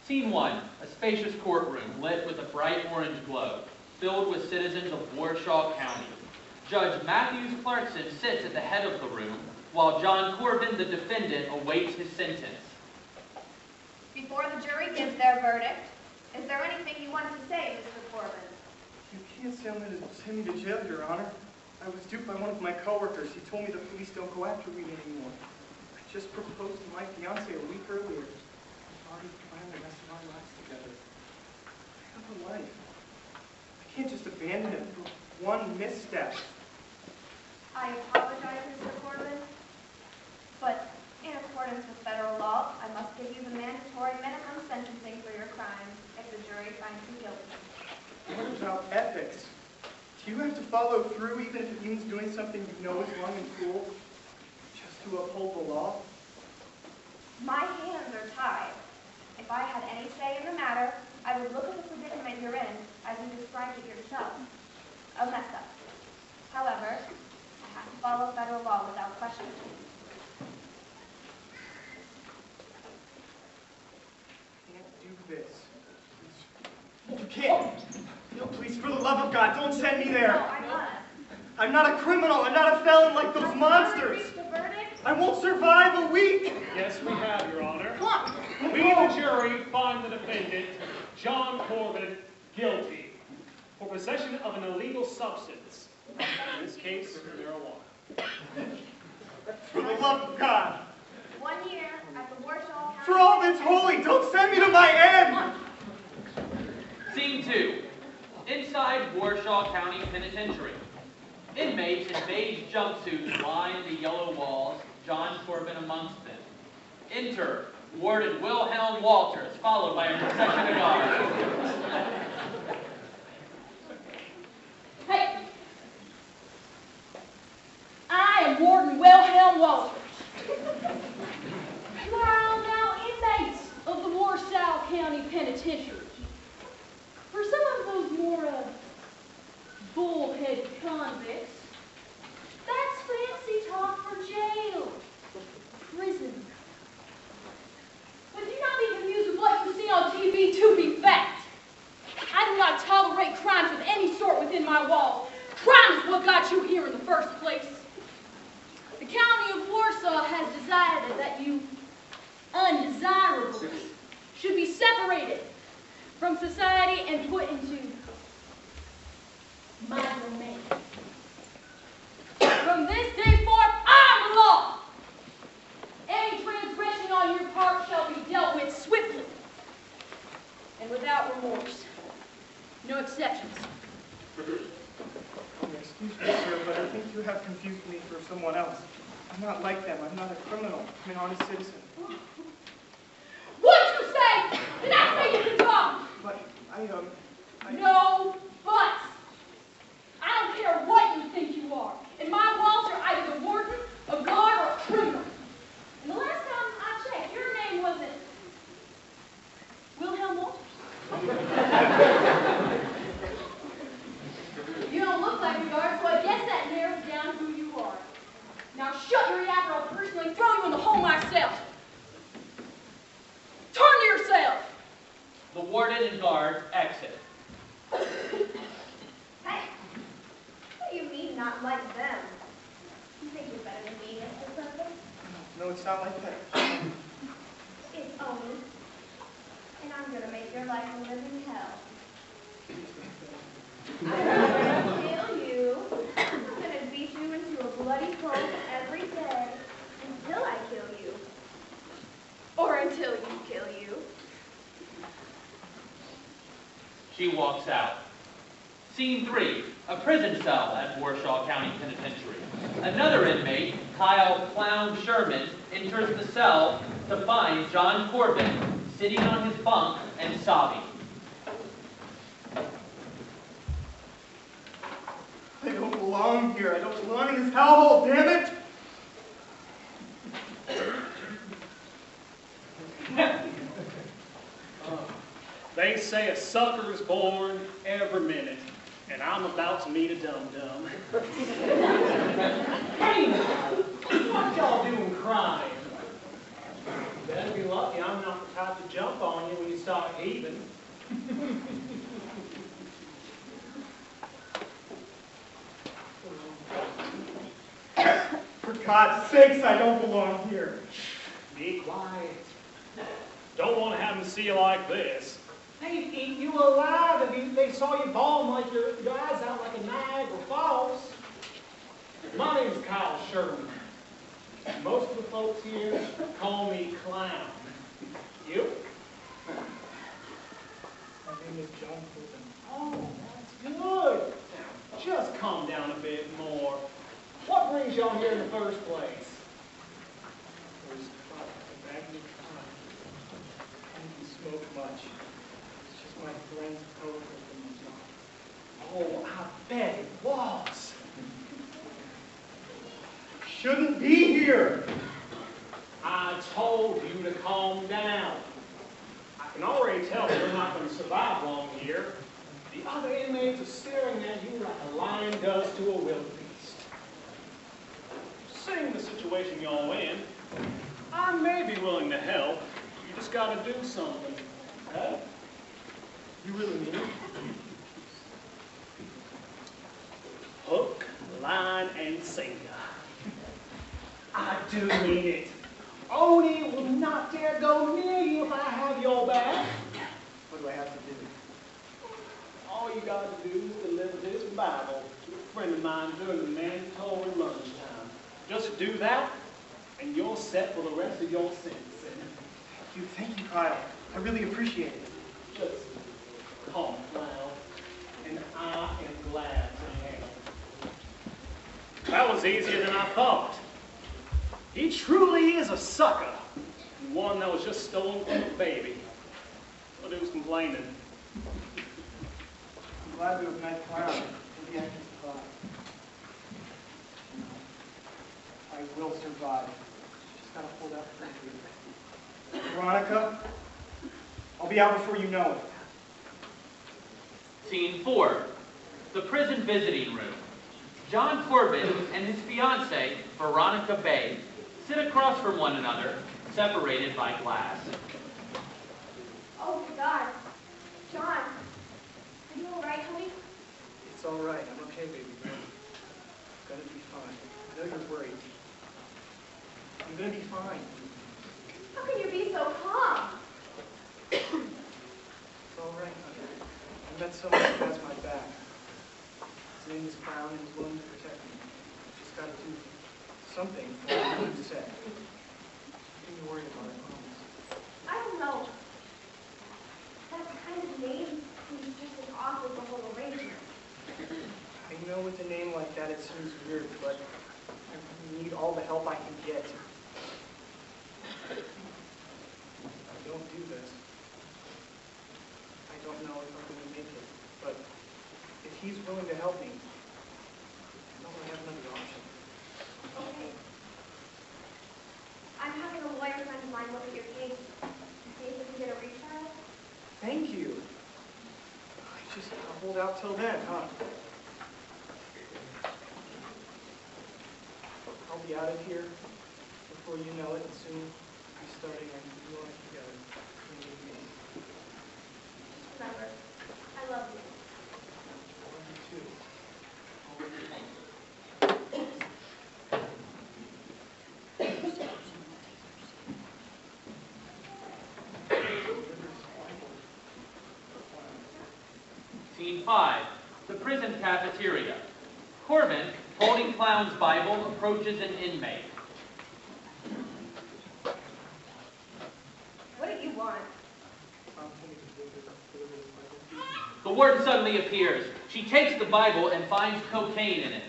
Scene 1, a spacious courtroom lit with a bright orange glow, filled with citizens of Warshaw County. Judge Matthews Clarkson sits at the head of the room, while John Corbin, the defendant, awaits his sentence. Before the jury gives their verdict, is there anything you wanted to say, Mr. Corbin? You can't send me to jail, Your Honor. I was duped by one of my coworkers. He told me the police don't go after me anymore. I just proposed to my fiance a week earlier. I've already planned the rest of our lives together. I have a life. I can't just abandon it for one misstep. I apologize, Mr. Corbin, but in accordance with federal law, I must give you the mandatory minimum sentencing for your crimes if the jury finds you guilty. What about ethics? Do you have to follow through even if it means doing something you know is wrong and cruel, just to uphold the law? My hands are tied. If I had any say in the matter, I would look at the predicament you're in, as you described it yourself. A mess up. However, I have to follow federal law without question. Can't do this. You can't. No, please, for the love of God, don't send me there. No, I must. I'm not a criminal. I'm not a felon like those monsters. Reach the verdict? I won't survive a week. Yes, we have, Your Honor. Come on. We, the jury, find the defendant, John Corbin, guilty for possession of an illegal substance. In this case, marijuana. For the love of God. 1 year at the Warsaw County. For all that's holy, don't send me to my end. Scene 2. Inside Warsaw County Penitentiary. Inmates in beige jumpsuits line the yellow walls, John Corbin amongst them. Enter Warden Wilhelm Walters, followed by a procession of guards. Hey! I am Warden Wilhelm Walters. Now, inmates of the Warsaw County Penitentiary. For some of those more bullheaded convicts, that's fancy talk for jail, prison. But do not be confused with what you see on TV to be fact. I do not tolerate crimes of any sort within my walls. Crime is what got you here in the first place. The county of Warsaw has decided that you undesirables should be separated from society and put into my domain. From this day forth, I'm the law. Any transgression on your part shall be dealt with swiftly and without remorse. No exceptions. Excuse me, sir, but I think you have confused me for someone else. I'm not like them. I'm not a criminal. I'm an honest citizen. What'd you say? The next thing you can talk. But No buts. I don't care what you think you are. In my walls, you're either the warden, a guard, or a criminal. And the last time I checked, your name wasn't Wilhelm Walters. You don't look like a guard, so I guess that narrows down who you are. Now shut your yap or I'll personally throw you in the hole myself. Turn to yourself. The warden and guards exit. Hey, what do you mean not like them? You think you're better than me, Mr. President? no, it's not like that. It's only, and I'm gonna make your life a living hell. I'm gonna kill you. I'm gonna beat you into a bloody pulp every day until I kill you. Or until you kill you. She walks out. Scene 3, a prison cell at Warsaw County Penitentiary. Another inmate, Kyle Clown Sherman, enters the cell to find John Corbin sitting on his bunk and sobbing. I don't belong here. I don't belong in this hellhole, damn it! They say a sucker is born every minute, and I'm about to meet a dum-dum. Hey, what y'all doing crying? You better be lucky I'm not the type to jump on you when you start heaving. For God's sakes, I don't belong here. Be quiet. Don't want to have them see you like this. They'd eat you alive if they saw you bawling like your eyes out like a Niagara Falls. My name's Kyle Sherman. Most of the folks here call me Clown. You? My name is John Corbin. Oh, that's good. Now, just calm down a bit more. What brings y'all here in the first place? There's a bag of time. I didn't smoke much. It's just my friend's coat that was on. Oh, I bet it was. Shouldn't be here. I told you to calm down. I can already tell you're not going to survive long here. The other inmates are staring at you like a lion does to a wildebeest. situation y'all in, I may be willing to help. You just gotta do something. Huh? You really mean it? Hook, line, and sinker. I do mean it. Oni will not dare go near you if I have your back. What do I have to do? All you gotta do is deliver this Bible to a friend of mine during the mandatory lunchtime. Just do that, and you're set for the rest of your sentencing. Thank you, Kyle. I really appreciate it. Just calm down, and I am glad to help. That was easier than I thought. He truly is a sucker, and one that was just stolen from a baby. But who's complaining? I'm glad to have met Clown. Maybe I can survive. I will survive. Just gotta hold out for you. Veronica, I'll be out before you know it. Scene 4, the prison visiting room. John Corbin and his fiancée, Veronica Bay, sit across from one another, separated by glass. Oh, God. John, are you all right, honey? It's all right. I'm okay, baby girl. I'm gonna be fine. I know you're worried. I'm gonna be fine. How can you be so calm? It's all right, honey. I met someone who has my back. His name is Clown, and he's willing to protect me. Just gotta do something for what he said. Nothing to worry about, I promise. I don't know. That kind of name seems just as off as the whole arrangement. I know with a name like that it seems weird, but I need all the help I can get. If I don't do this, I don't know if I'm going to make it. But if he's willing to help me, I don't really have another option. Okay. I'm having a lawyer friend of mine look at your case. See if we can get a retrial. Thank you. I just gotta hold out till then, huh? I'll be out of here before you know it, and soon I'm starting a new life together. Just remember, I love you. I love you too. Scene 5, the prison cafeteria. Corbin, holding Clown's Bible, approaches an inmate. What do you want? The warden suddenly appears. She takes the Bible and finds cocaine in it.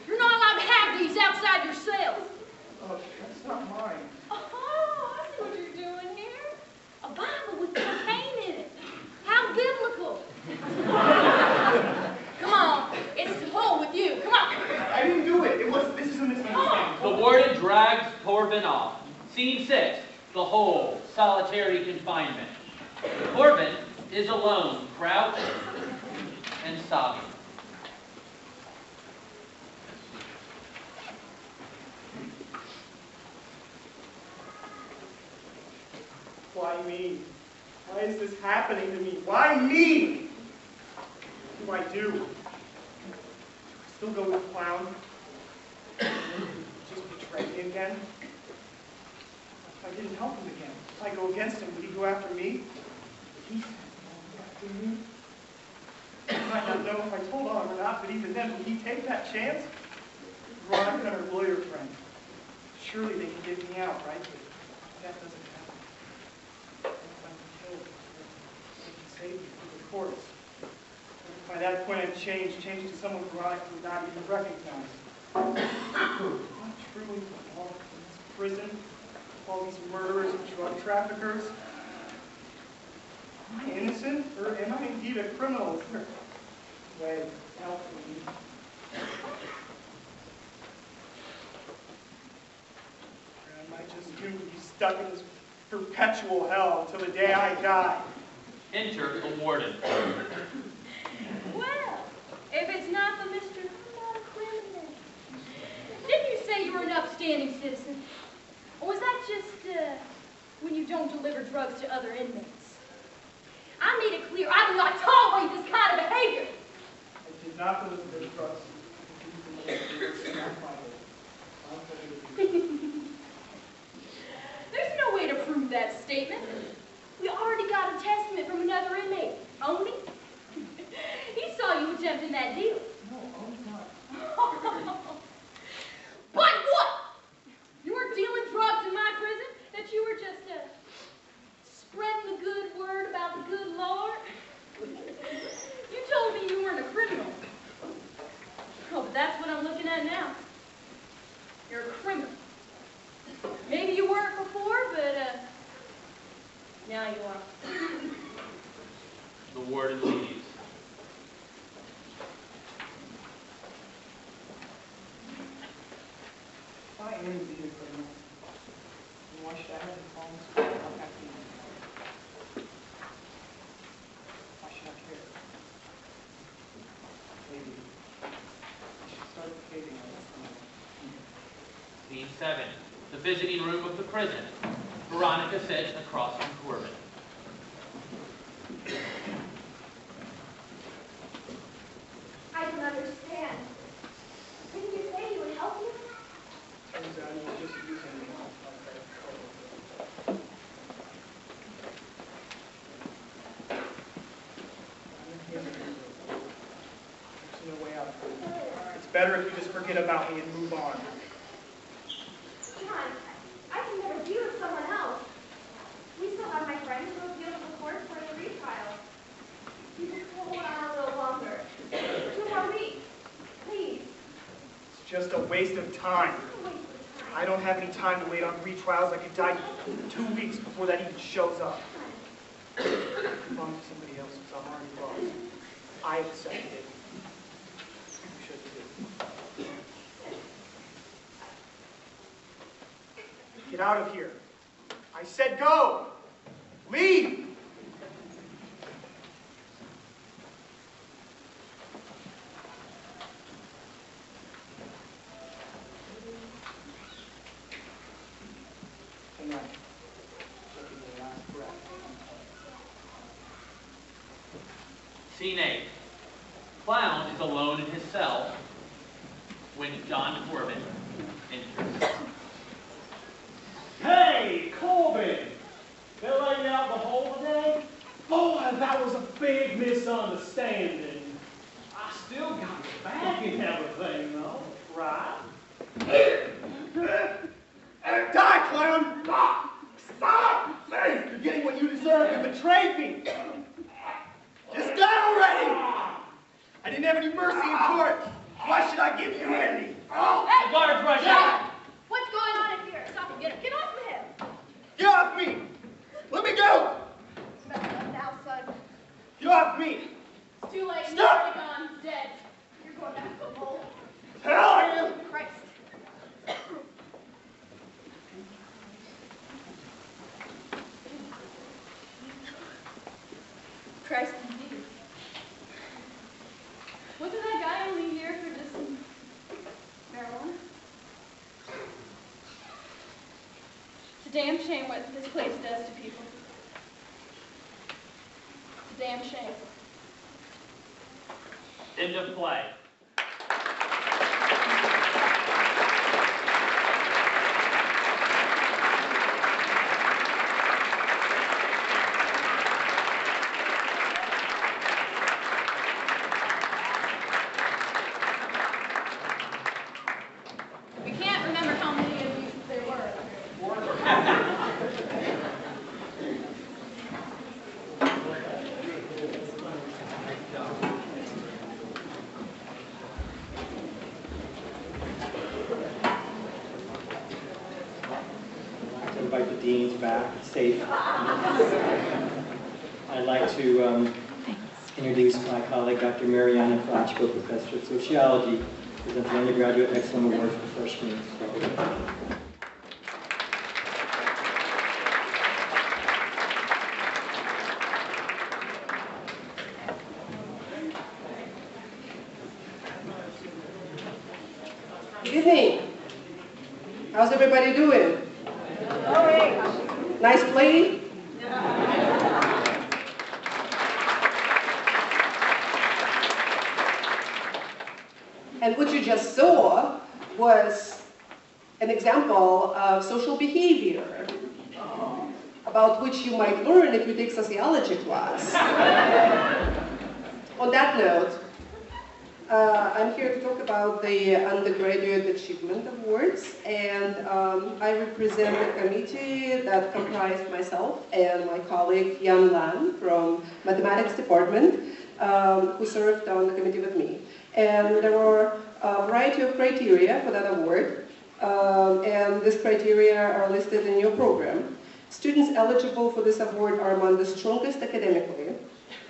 You're not allowed to have these outside your cells. That's not mine. Oh, I see what you're doing here. A Bible with cocaine in it. How biblical. Come on, it's the whole with you. Come on. I didn't do it. This is a misunderstanding. The warden drags Corbin off. Scene 6, the hole, solitary confinement. Corbin is alone, crouched and sobbing. Why me? Why is this happening to me? Why me? What do? Do I still go with Clown? Just betray me again? If I didn't help him again, if I go against him, would he go after me? He said he'd go after me. I might not know if I told on him or not, but even then, would he take that chance? Veronica and her lawyer friend. Surely they can get me out, right? But that doesn't happen. If I'm killed, they can save me from the courts. By that point, I've changed to someone Veronica would not even recognize. Am I truly belong in this prison? All these murderers and drug traffickers? Am I innocent, or am I indeed a criminal? Is there a way to help me? Or am I just doomed to be stuck in this perpetual hell until the day I die? Enter the warden. Well, if it's not the Mr. I'm not a criminal. Didn't you say you were an an upstanding citizen? Or was that just when you don't deliver drugs to other inmates? I made it clear I do not tolerate this kind of behavior. I did not deliver the drugs. There's no way to prove that statement. We already got a testament from another inmate, Oni. He saw you attempting that deal. No, Oni's not. But what? You weren't dealing drugs in my prison? That you were just spreading the good word about the good Lord? You told me you weren't a criminal. Oh, but that's what I'm looking at now. You're a criminal. Maybe you weren't before, but now you are. The warden leaves. If I am indeed a criminal, then why should I have the palms of acting? Why should I care? Maybe I should start behaving like a Scene 7. The visiting room of the prison. Veronica sits across from Corbin. I don't understand. Didn't you say you would help me? turns out you were just using me like that. There's no way out. It's better if you just forget about me and move on. John, I can never be with someone else. We still have my friends who appeal to the court for the retrial. You just hold on a little longer. 2 more weeks, please. It's just a waste of time. I don't have any time to wait on retrials. I could die in 2 weeks before that even shows up. Move on to somebody else since I'm already lost. I accepted it. You should too. Get out of here. I said go! Leave! Tonight, taking the last breath. Scene 8. Clown is alone in his cell when John Corbin enters. Hey, Corbin! They let you out the hole today? Boy, that was a big misunderstanding. I still got your bag and everything, though, right? Die, clown! Stop! Stop! You're getting what you deserve. You betrayed me. Just die already! I didn't have any mercy in court. Why should I give you any? Oh! Hey! The guards rush John! out. What's going on in here? Stop and get him. Get off of him! Get off me! Let me go! Better left now, son. Get off me! It's too late. He's Stop! already gone. He's dead. You're going back to the hole. Hell are you? Christ. Christ indeed. Wasn't that guy only here for just some marijuana? It's a damn shame what this place does to people. It's a damn shame. End of play. We can't remember how many of these there were. To invite the deans back, safe. I'd like to introduce my colleague, Dr. Marion Flachko, Professor of Sociology, presents the Undergraduate Excellence Award for freshmen. Good evening. How's everybody doing? All right. Nice play? And what you just saw was an example of social behavior, about which you might learn if you take sociology class. On that note, I'm here to talk about the Undergraduate Achievement Awards, and I represent a committee that comprised myself and my colleague Yan Lan from Mathematics Department, who served on the committee with me. And there were a variety of criteria for that award, and these criteria are listed in your program. Students eligible for this award are among the strongest academically,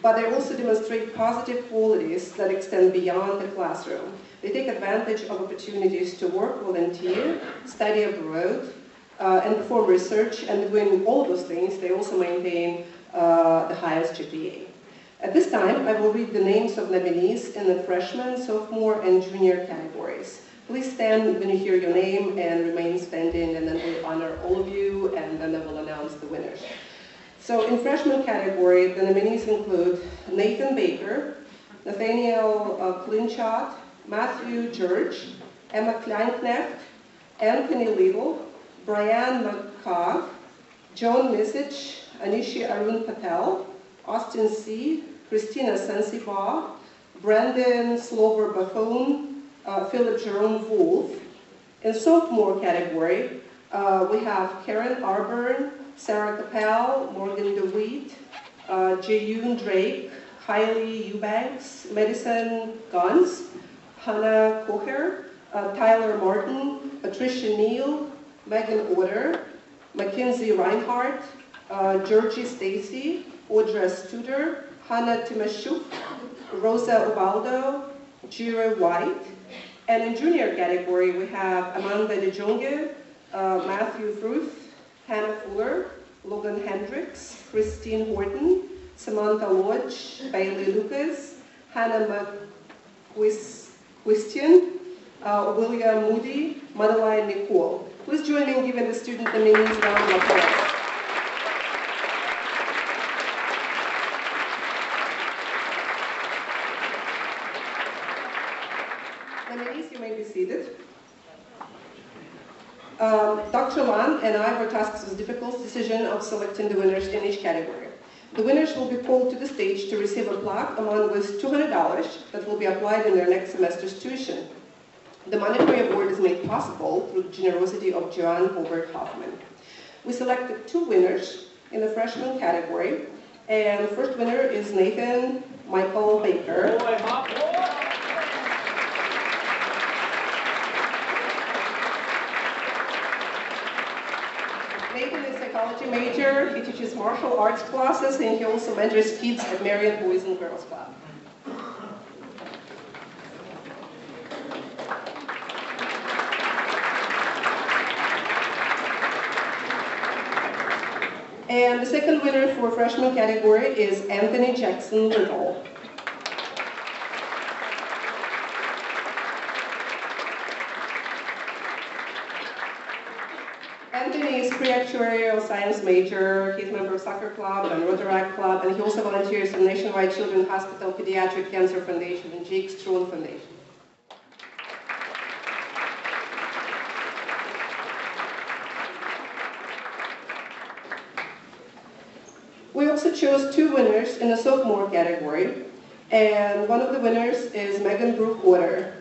but they also demonstrate positive qualities that extend beyond the classroom. They take advantage of opportunities to work, volunteer, study abroad, and perform research, and doing all those things, they also maintain the highest GPA. At this time, I will read the names of nominees in the freshman, sophomore, and junior categories. Please stand when you hear your name and remain standing, and then we'll honor all of you, and then I will announce the winners. So in freshman category, the nominees include Nathan Baker, Nathaniel Clinchot, Matthew George, Emma Kleinknecht, Anthony Little, Brian McCogg, Joan Misich, Anishi Arun Patel, Austin C., Christina Sensibaugh, Brandon Slover Buffoon, Philip Jerome Wolf. In sophomore category, we have Karen Arburn, Sarah Capel, Morgan DeWeet, Jayoon Drake, Kylie Eubanks, Madison Gons, Hannah Kocher, Tyler Martin, Patricia Neal, Megan Order, Mackenzie Reinhardt, Georgie Stacy, Audra Studer, Hannah Timashuk, Rosa Ubaldo, Jira White. And in junior category, we have Amanda DeJonge, Matthew Fruth, Hannah Fuller, Logan Hendricks, Christine Horton, Samantha Lodge, Bailey Lucas, Hannah McQuistion, William Moody, Madeline Nicole. Please join me in giving the student nominees a round of applause. Nominees, you may be seated. Dr. Lan and I were tasked with the difficult decision of selecting the winners in each category. The winners will be called to the stage to receive a plaque along with $200 that will be applied in their next semester's tuition. The monetary award is made possible through the generosity of Joanne Hobart Hoffman. We selected 2 winners in the freshman category, and the first winner is Nathan Michael Baker. Nathan is a psychology major, he teaches martial arts classes, and he also mentors kids at Marion Boys and Girls Club. And the second winner for freshman category is Anthony Jackson Little. Anthony is pre-actuarial science major, he's a member of soccer club and Rotaract Club, and he also volunteers in Nationwide Children's Hospital Pediatric Cancer Foundation and Jake Strone Foundation. We also chose 2 winners in the sophomore category, and one of the winners is Megan Brooke Order.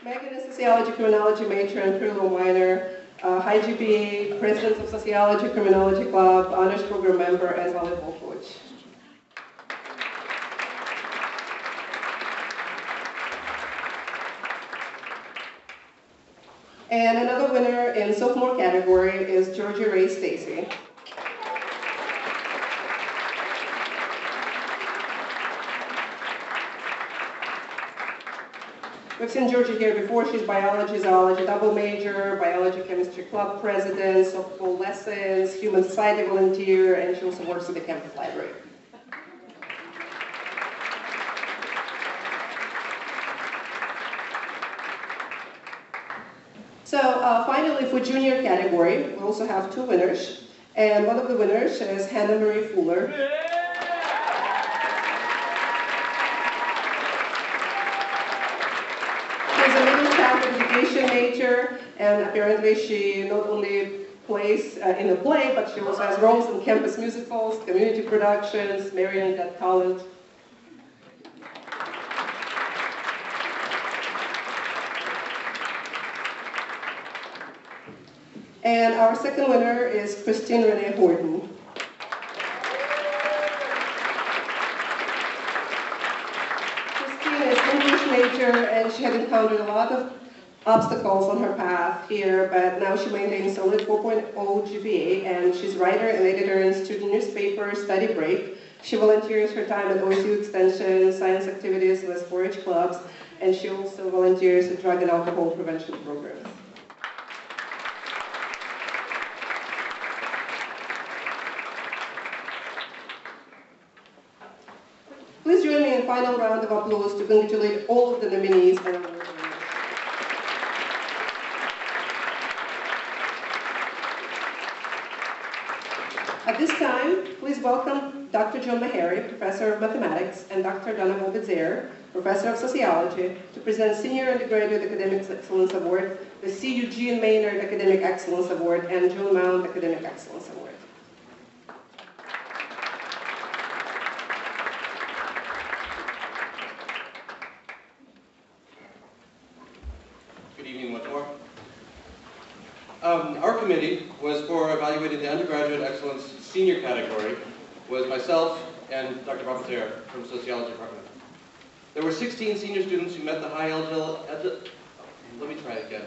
Megan is a sociology criminology major and pre-law minor, high GPA, president of Sociology Criminology Club, honors program member, and volleyball coach. And another winner in sophomore category is Georgie Ray Stacy. We've seen Georgie here before. She's biology, zoology double major, biology, chemistry club president, softball lessons, human society volunteer, and she also works at the campus library. So finally, for junior category, we also have 2 winners. And one of the winners is Hannah Marie Fuller. She's a middle child education major, and apparently she not only plays in a play, but she also has roles in campus musicals, community productions, Marion Got Talent. And our second winner is Christine Renee Horton. Christine is English major, and she had encountered a lot of obstacles on her path here, but now she maintains a solid 4.0 GPA, and she's writer and editor in student newspaper Study Break. She volunteers her time at OSU Extension, science activities with 4-H clubs, and she also volunteers at drug and alcohol prevention programs. Please join me in a final round of applause to congratulate all of the nominees and award winners. At this time, please welcome Dr. Joe Meharry, Professor of Mathematics, and Dr. Donna Volbitzer, Professor of Sociology, to present Senior Undergraduate Academic Excellence Award, the C. Eugene Maynard Academic Excellence Award, and Joan Mount Academic Excellence Award. Our committee was for evaluating the undergraduate excellence senior category, was myself and Dr. Volbitzer from the sociology department. There were 16 senior students who met the high eligibility, let me try again.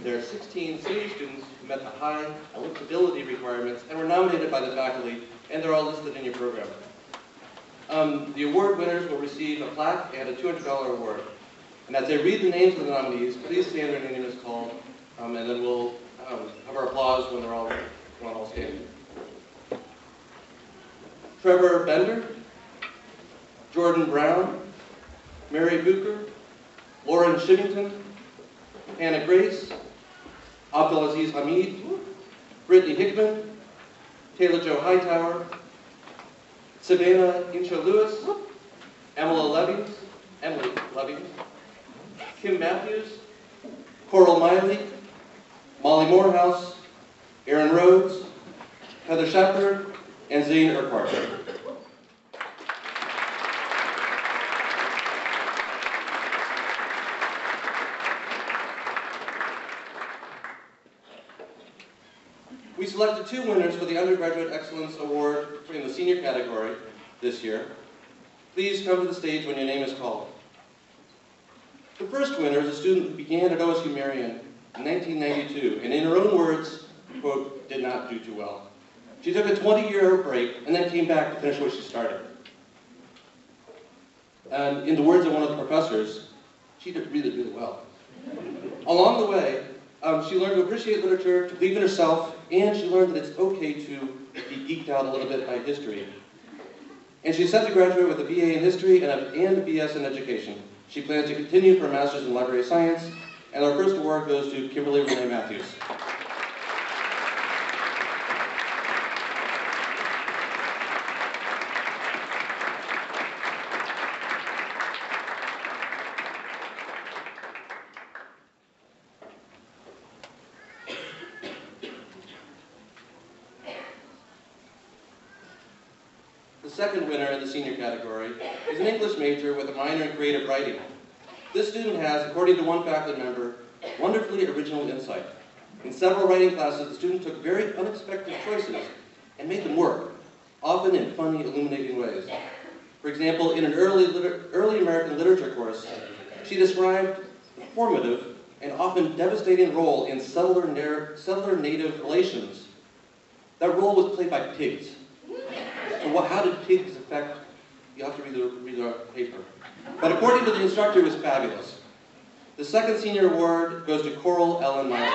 There are 16 senior students who met the high eligibility requirements and were nominated by the faculty, and they're all listed in your program. The award winners will receive a plaque and a $200 award. And as I read the names of the nominees, please stand when your name is called, and then we'll have our applause when they're all standing. Trevor Bender, Jordan Brown, Mary Bucher, Lauren Shivington, Hannah Grace, Abdulaziz Hamid, Brittany Hickman, Taylor Jo Hightower, Savannah Incha Lewis, Emily Levings, Kim Matthews, Coral Miley, Molly Morehouse, Aaron Rhodes, Heather Shepard, and Zane Urquhart. We selected 2 winners for the Undergraduate Excellence Award in the senior category this year. Please come to the stage when your name is called. The first winner is a student who began at OSU Marion in 1992, and in her own words, quote, did not do too well. She took a 20-year break and then came back to finish what she started. And in the words of one of the professors, she did really, really well. Along the way, she learned to appreciate literature, to believe in herself, and she learned that it's okay to be geeked out a little bit by history. And she's set to graduate with a BA in history and a BS in education. She plans to continue for a master's in library science, and our first award goes to Kimberly Renee Matthews. The second winner in the senior category is an English major with a minor in creative writing. This student has, according to one faculty member, wonderfully original insight. In several writing classes, the student took very unexpected choices and made them work, often in funny, illuminating ways. For example, in an early American literature course, she described the formative and often devastating role in settler-native relations. That role was played by pigs. So how did pigs affect? You have to read the paper. But according to the instructor, it was fabulous. The second senior award goes to Coral Ellen Meyer.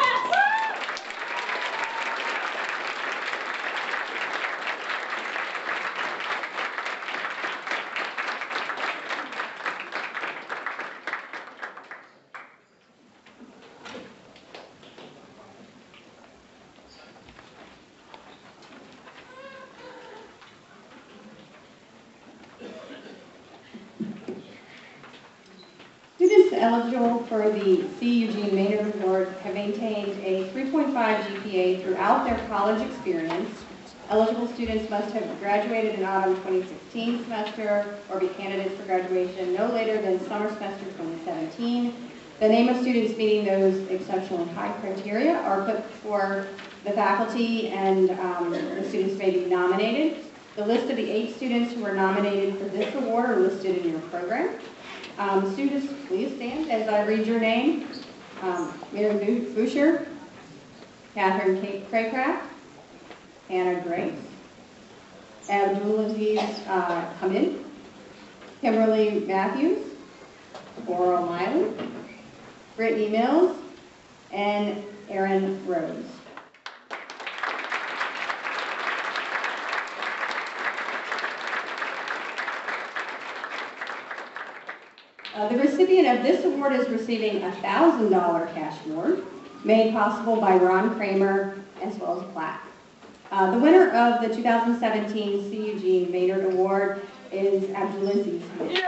eligible for the C. Eugene Maynard Award have maintained a 3.5 GPA throughout their college experience. Eligible students must have graduated in autumn 2016 semester or be candidates for graduation no later than summer semester 2017. The name of students meeting those exceptionally high criteria are put before the faculty, and the students may be nominated. The list of the 8 students who were nominated for this award are listed in your program. Students, please stand as I read your name. Mary Boucher, Catherine Craycraft, Hannah Grace, Abdulaziz Hamid, Kimberly Matthews, Laura Miley, Brittany Mills, and Erin Rose. The recipient of this award is receiving a $1,000 cash award made possible by Ron Kramer as well as a plaque. The winner of the 2017 C. Eugene Maynard Award is Abdulaziz Hamid.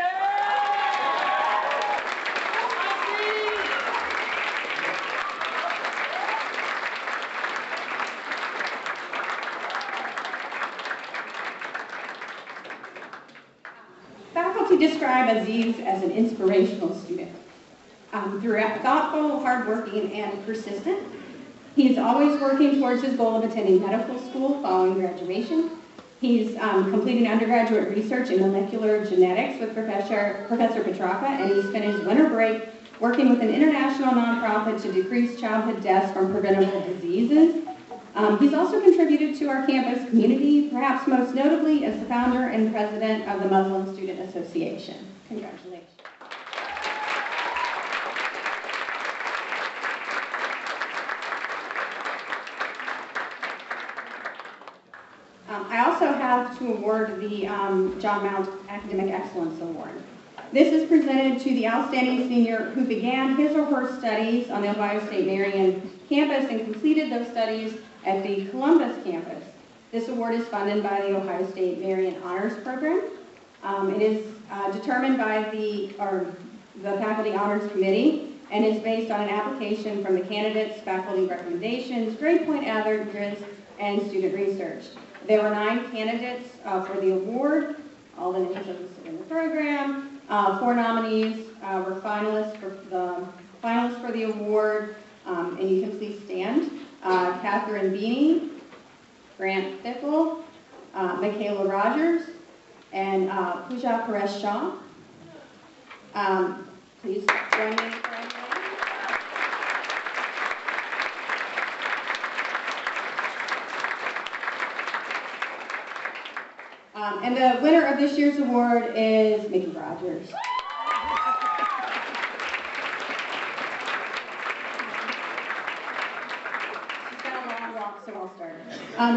Faculty describe Aziz as an inspirational student. Thoughtful, hardworking, and persistent. He's always working towards his goal of attending medical school following graduation. He's completing undergraduate research in molecular genetics with Professor Petraka, and he spent his winter break working with an international nonprofit to decrease childhood deaths from preventable diseases. He's also contributed to our campus community, perhaps most notably as the founder and president of the Muslim Student Association. Congratulations. I also have to award the John Mount Academic Excellence Award. This is presented to the outstanding senior who began his or her studies on the Ohio State Marion campus and completed those studies at the Columbus campus. This award is funded by the Ohio State Marion Honors Program. It is determined by the Faculty Honors Committee and is based on an application from the candidates, faculty recommendations, grade point averages, and student research. There were 9 candidates for the award. All the names are listed in the program. 4 nominees were finalists for the award, and you can please stand. Catherine Beanie, Grant Fickle, Michaela Rogers, and Pooja Paresh Shah. Please join me for a and the winner of this year's award is Mickey Rogers.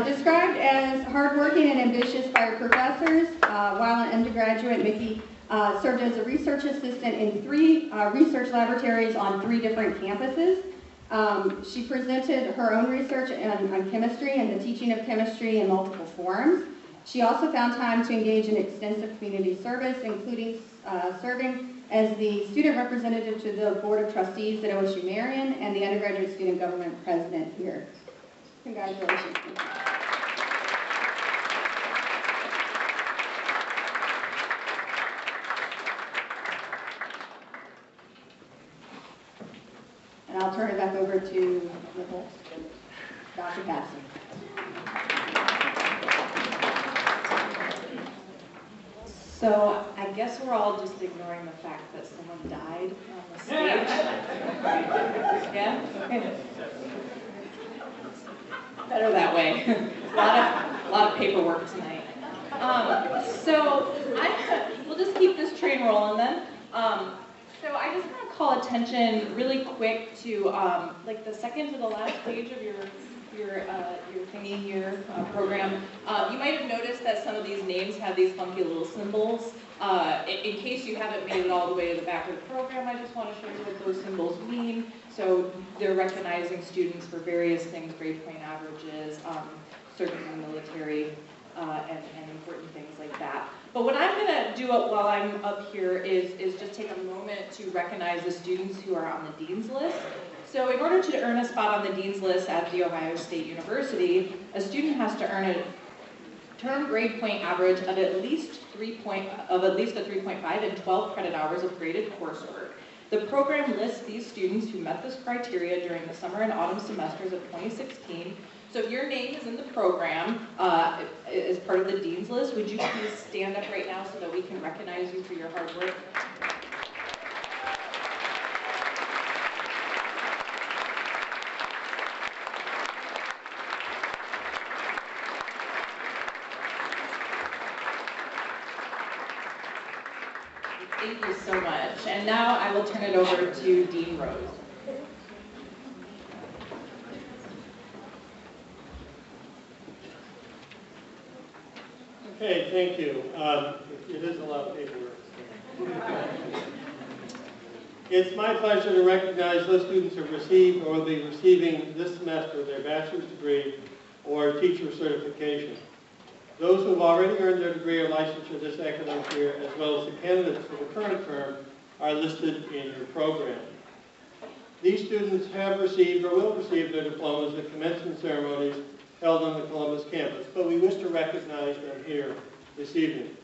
Described as hardworking and ambitious by her professors, while an undergraduate, Mickey served as a research assistant in 3 research laboratories on 3 different campuses. She presented her own research on chemistry and the teaching of chemistry in multiple forums. She also found time to engage in extensive community service, including serving as the student representative to the Board of Trustees at OSU Marion and the undergraduate student government president here. Congratulations. And I'll turn it back over to Nicole, Dr. Patsy. So I guess we're all just ignoring the fact that someone died on the stage. Yeah? Okay. Better that way. a lot of paperwork tonight. We'll just keep this train rolling then. So I just want to call attention really quick to like the second to the last page of your thingy here, program. You might have noticed that some of these names have these funky little symbols. In case you haven't made it all the way to the back of the program, I just want to show you what those symbols mean. So they're recognizing students for various things, grade point averages, serving in the military, and important things like that. But what I'm gonna do while I'm up here is just take a moment to recognize the students who are on the Dean's List. So in order to earn a spot on the Dean's List at The Ohio State University, a student has to earn a term grade point average of at least a 3.5 and 12 credit hours of graded coursework. The program lists these students who met this criteria during the summer and autumn semesters of 2016. So if your name is in the program as part of the Dean's List, would you please stand up right now so that we can recognize you for your hard work? Thank you so much. And now I will turn it over to Dean Rose. Okay, thank you. It is a lot of paperwork. It's my pleasure to recognize those students who have received or will be receiving this semester their bachelor's degree or teacher certification. Those who have already earned their degree or licensure this academic year, as well as the candidates for the current term, are listed in your program. These students have received or will receive their diplomas at commencement ceremonies held on the Columbus campus, but we wish to recognize them here this evening.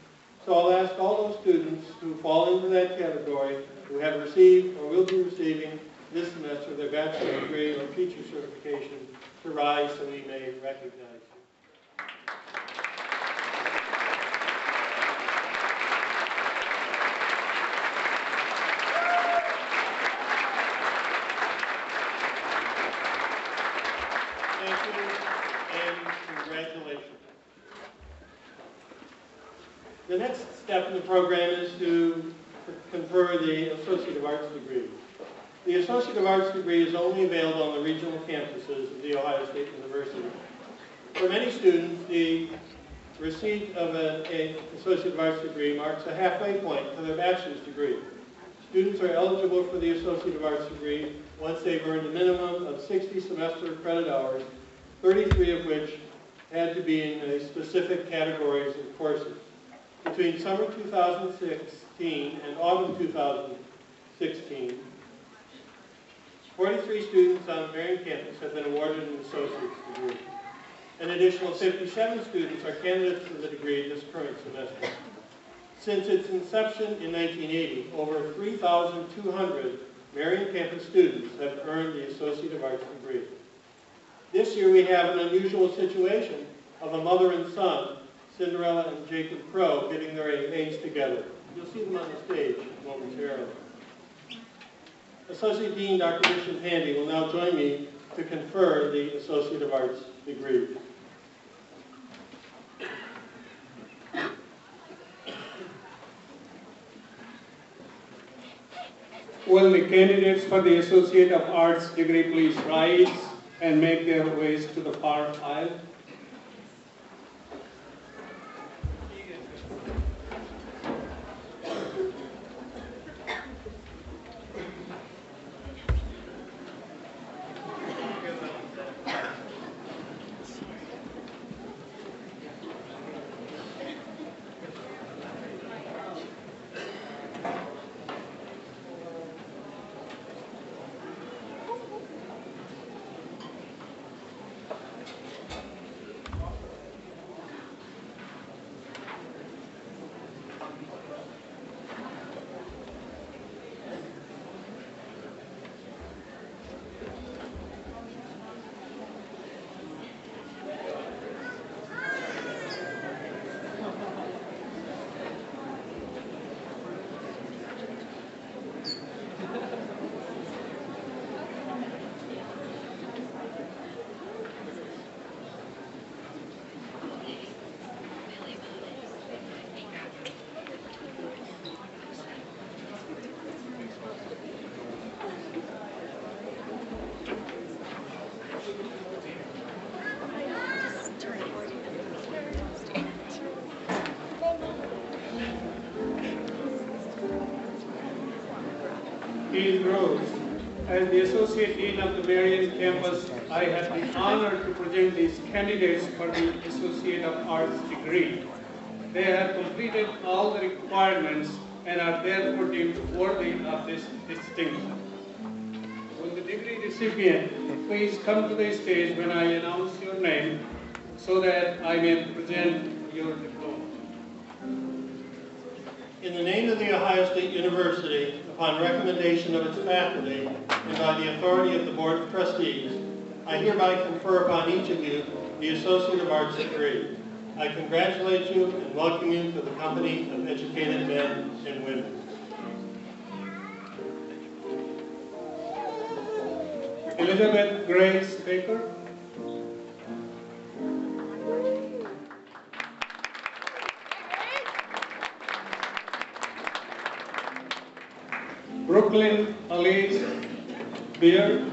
So I'll ask all those students who fall into that category, who have received or will be receiving this semester their bachelor's degree or teacher certification, to rise so we may recognize you. Thank you and congratulations. The next step in the program is to confer the Associate of Arts degree. The Associate of Arts degree is only available on the regional campuses of The Ohio State University. For many students, the receipt of an Associate of Arts degree marks a halfway point to their bachelor's degree. Students are eligible for the Associate of Arts degree once they've earned a minimum of 60 semester credit hours, 33 of which had to be in specific categories of courses. Between summer 2016 and autumn 2016, 43 students on the Marion campus have been awarded an associate's degree. An additional 57 students are candidates for the degree this current semester. Since its inception in 1980, over 3,200 Marion campus students have earned the Associate of Arts degree. This year we have an unusual situation of a mother and son, Cinderella and Jacob Crow, getting their names together. You'll see them on the stage momentarily. Associate Dean Dr. Bishop Handy will now join me to confer the Associate of Arts degree. Will the candidates for the Associate of Arts degree please rise and make their ways to the far aisle? Dean Rose. As the Associate Dean of the Marion campus, I have the honor to present these candidates for the Associate of Arts degree. They have completed all the requirements and are therefore deemed worthy of this distinction. Will the degree recipient please come to the stage when I announce your name so that I may present your diploma. In the name of the Ohio State University, upon recommendation of its faculty and by the authority of the Board of Trustees, I hereby confer upon each of you the Associate of Arts degree. I congratulate you and welcome you to the company of educated men and women. Elizabeth Grace Baker. Brooklyn Elise Beer.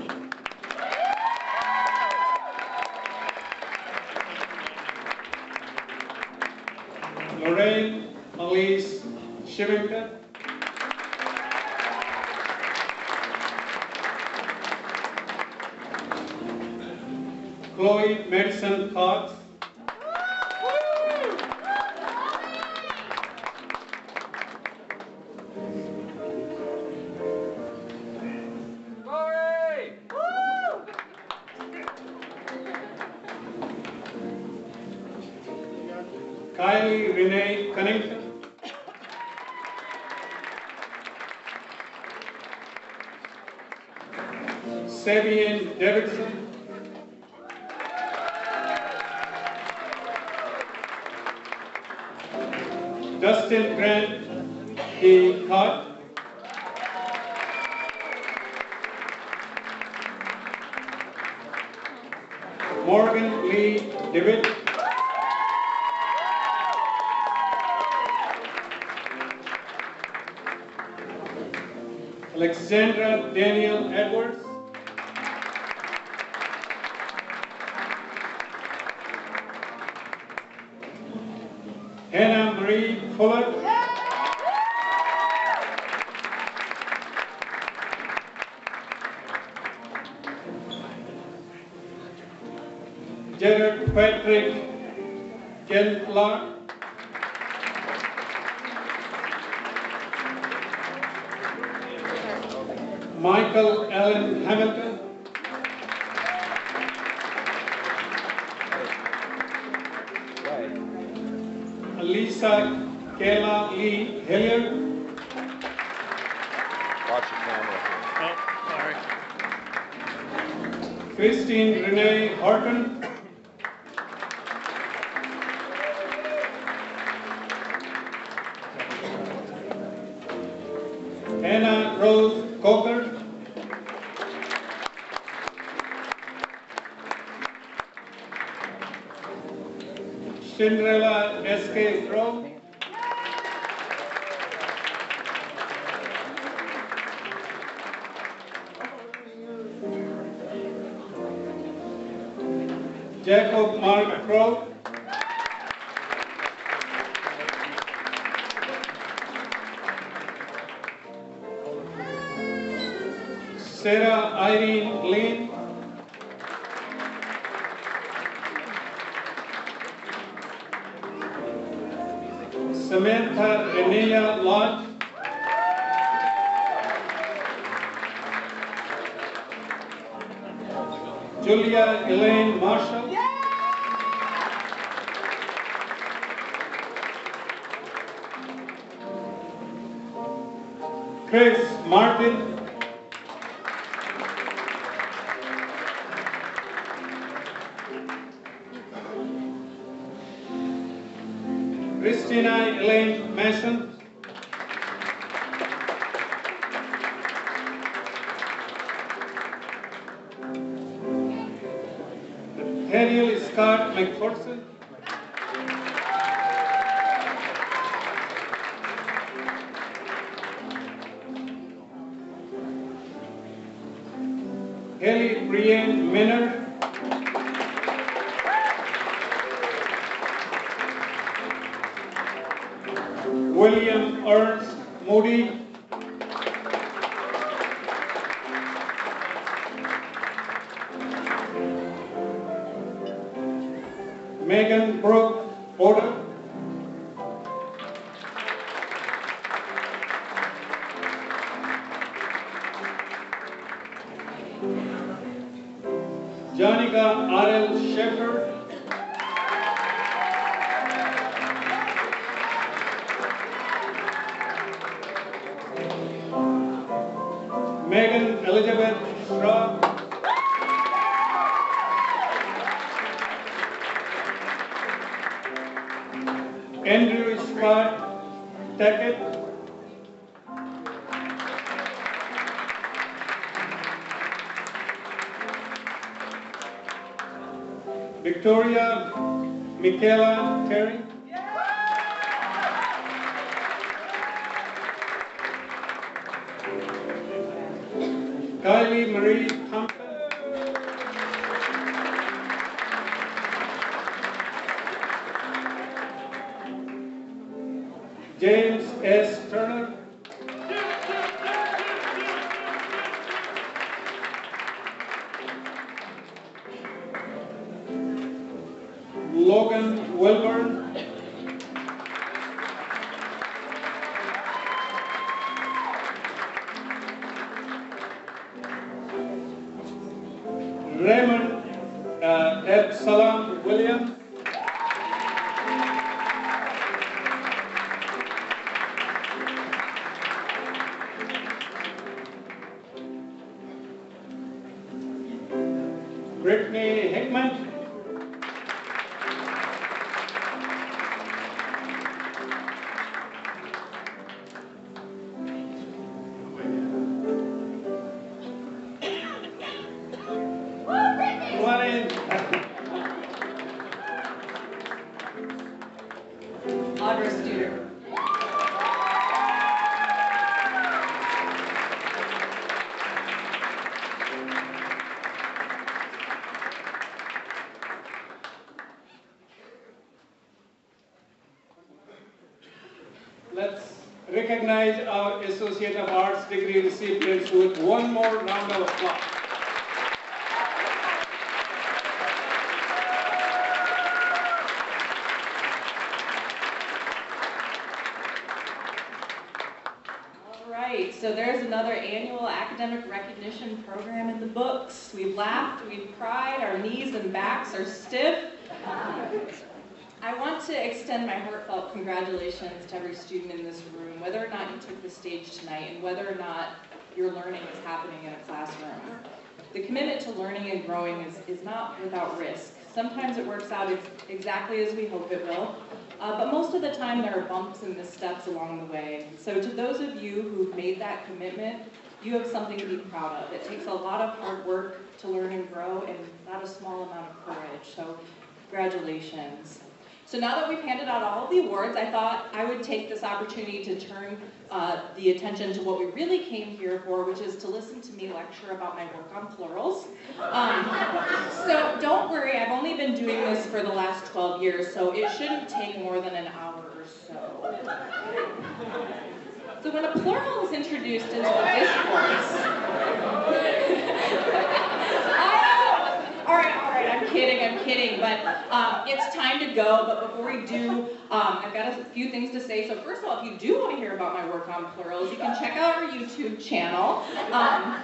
Lorraine Elise Shivington. Chloe Madison Cox. Kylie Renee Cunnington. Sabian Davidson. Dustin Grant D. Todd. Morgan Lee David. Alexandra Daniel Edwards. Hannah Marie Fuller. Jared Patrick Gentler. Michael Allen Hamilton. Lisa Kayla Lee Hilliard. Watch the camera here. Oh, sorry. Christine Renee Horton. Hannah Rose Coker. Cinderella S.K. Crow. Jacob Mark Crow. Sarah Irene Lynn. Samantha Renea Lodge. Julia Elaine Marshall. Chris Martin. Christina Elaine Mason. Daniel Scott McPherson. Haley Brienne Minner. William Ernst Moody. Megan Brooke Porter. Janica R.L. Schaefer, Megan Elizabeth Straw, Andrew Scott Tackett, Victoria Michaela Terry, Kylie Marie Thompson, James S. Turner, Logan Wilburn, Raymond Absalom Williams, Brittany Hickman, Audra Studer. Let's recognize our Associate of Arts degree recipients with one more round of applause. All right, so there's another annual academic recognition program in the books. We've laughed, we've cried, our knees and backs are stiff. I want to extend my heartfelt congratulations to every student in this room, whether or not you took the stage tonight and whether or not your learning is happening in a classroom. The commitment to learning and growing is not without risk. Sometimes it works out exactly as we hope it will, but most of the time there are bumps and missteps along the way. So to those of you who've made that commitment, you have something to be proud of. It takes a lot of hard work to learn and grow and not a small amount of courage. So congratulations. So now that we've handed out all of the awards, I thought I would take this opportunity to turn the attention to what we really came here for, which is to listen to me lecture about my work on plurals. So don't worry, I've only been doing this for the last 12 years, so it shouldn't take more than an hour or so. So when a plural is introduced into the discourse, All right, I'm kidding, but it's time to go, but before we do, I've got a few things to say. So first of all, if you do want to hear about my work on plurals, you can check out our YouTube channel,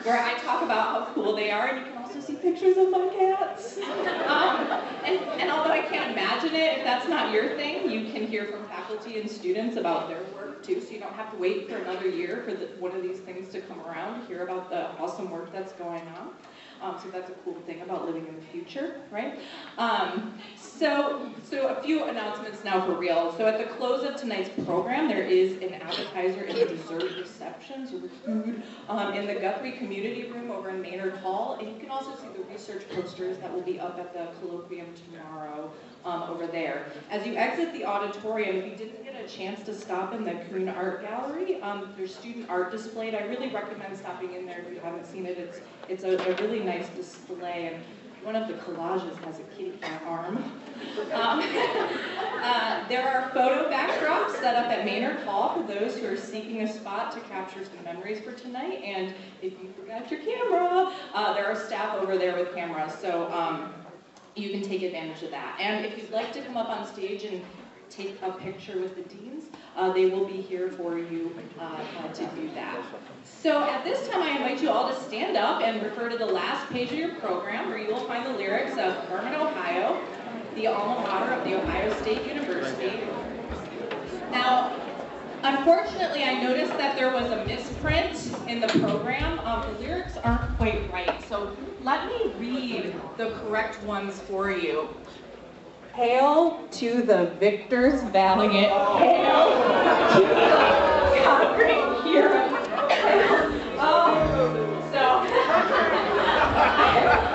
where I talk about how cool they are, and you can also see pictures of my cats. And although I can't imagine it, if that's not your thing, you can hear from faculty and students about their work too, so you don't have to wait for another year for one of these things to come around to hear about the awesome work that's going on. So that's a cool thing about living in the future, right? So a few announcements now for real. So at the close of tonight's program, there is an appetizer and dessert reception, so food, in the Guthrie Community Room over in Maynard Hall. And you can also see the research posters that will be up at the colloquium tomorrow over there. As you exit the auditorium, if you didn't get a chance to stop in the Kuhn Art Gallery, there's student art displayed. I really recommend stopping in there if you haven't seen it. It's a really nice display, and one of the collages has a kitty cat arm. There are photo backdrops set up at Maynard Hall for those who are seeking a spot to capture some memories for tonight, and if you forgot your camera, there are staff over there with cameras, so you can take advantage of that. And if you'd like to come up on stage and take a picture with the deans, they will be here for you to do that. So at this time, I invite you all to stand up and refer to the last page of your program, where you will find the lyrics of Herman, Ohio, the alma mater of the Ohio State University. Now, unfortunately, I noticed that there was a misprint in the program. The lyrics aren't quite right, so let me read the correct ones for you. Hail to the victors valiant, hail to the conquering hero.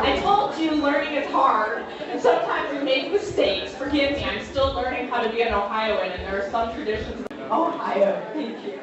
I told you learning is hard, and sometimes we make mistakes. Forgive me, I'm still learning how to be an Ohioan, and there are some traditions. Ohio, thank you.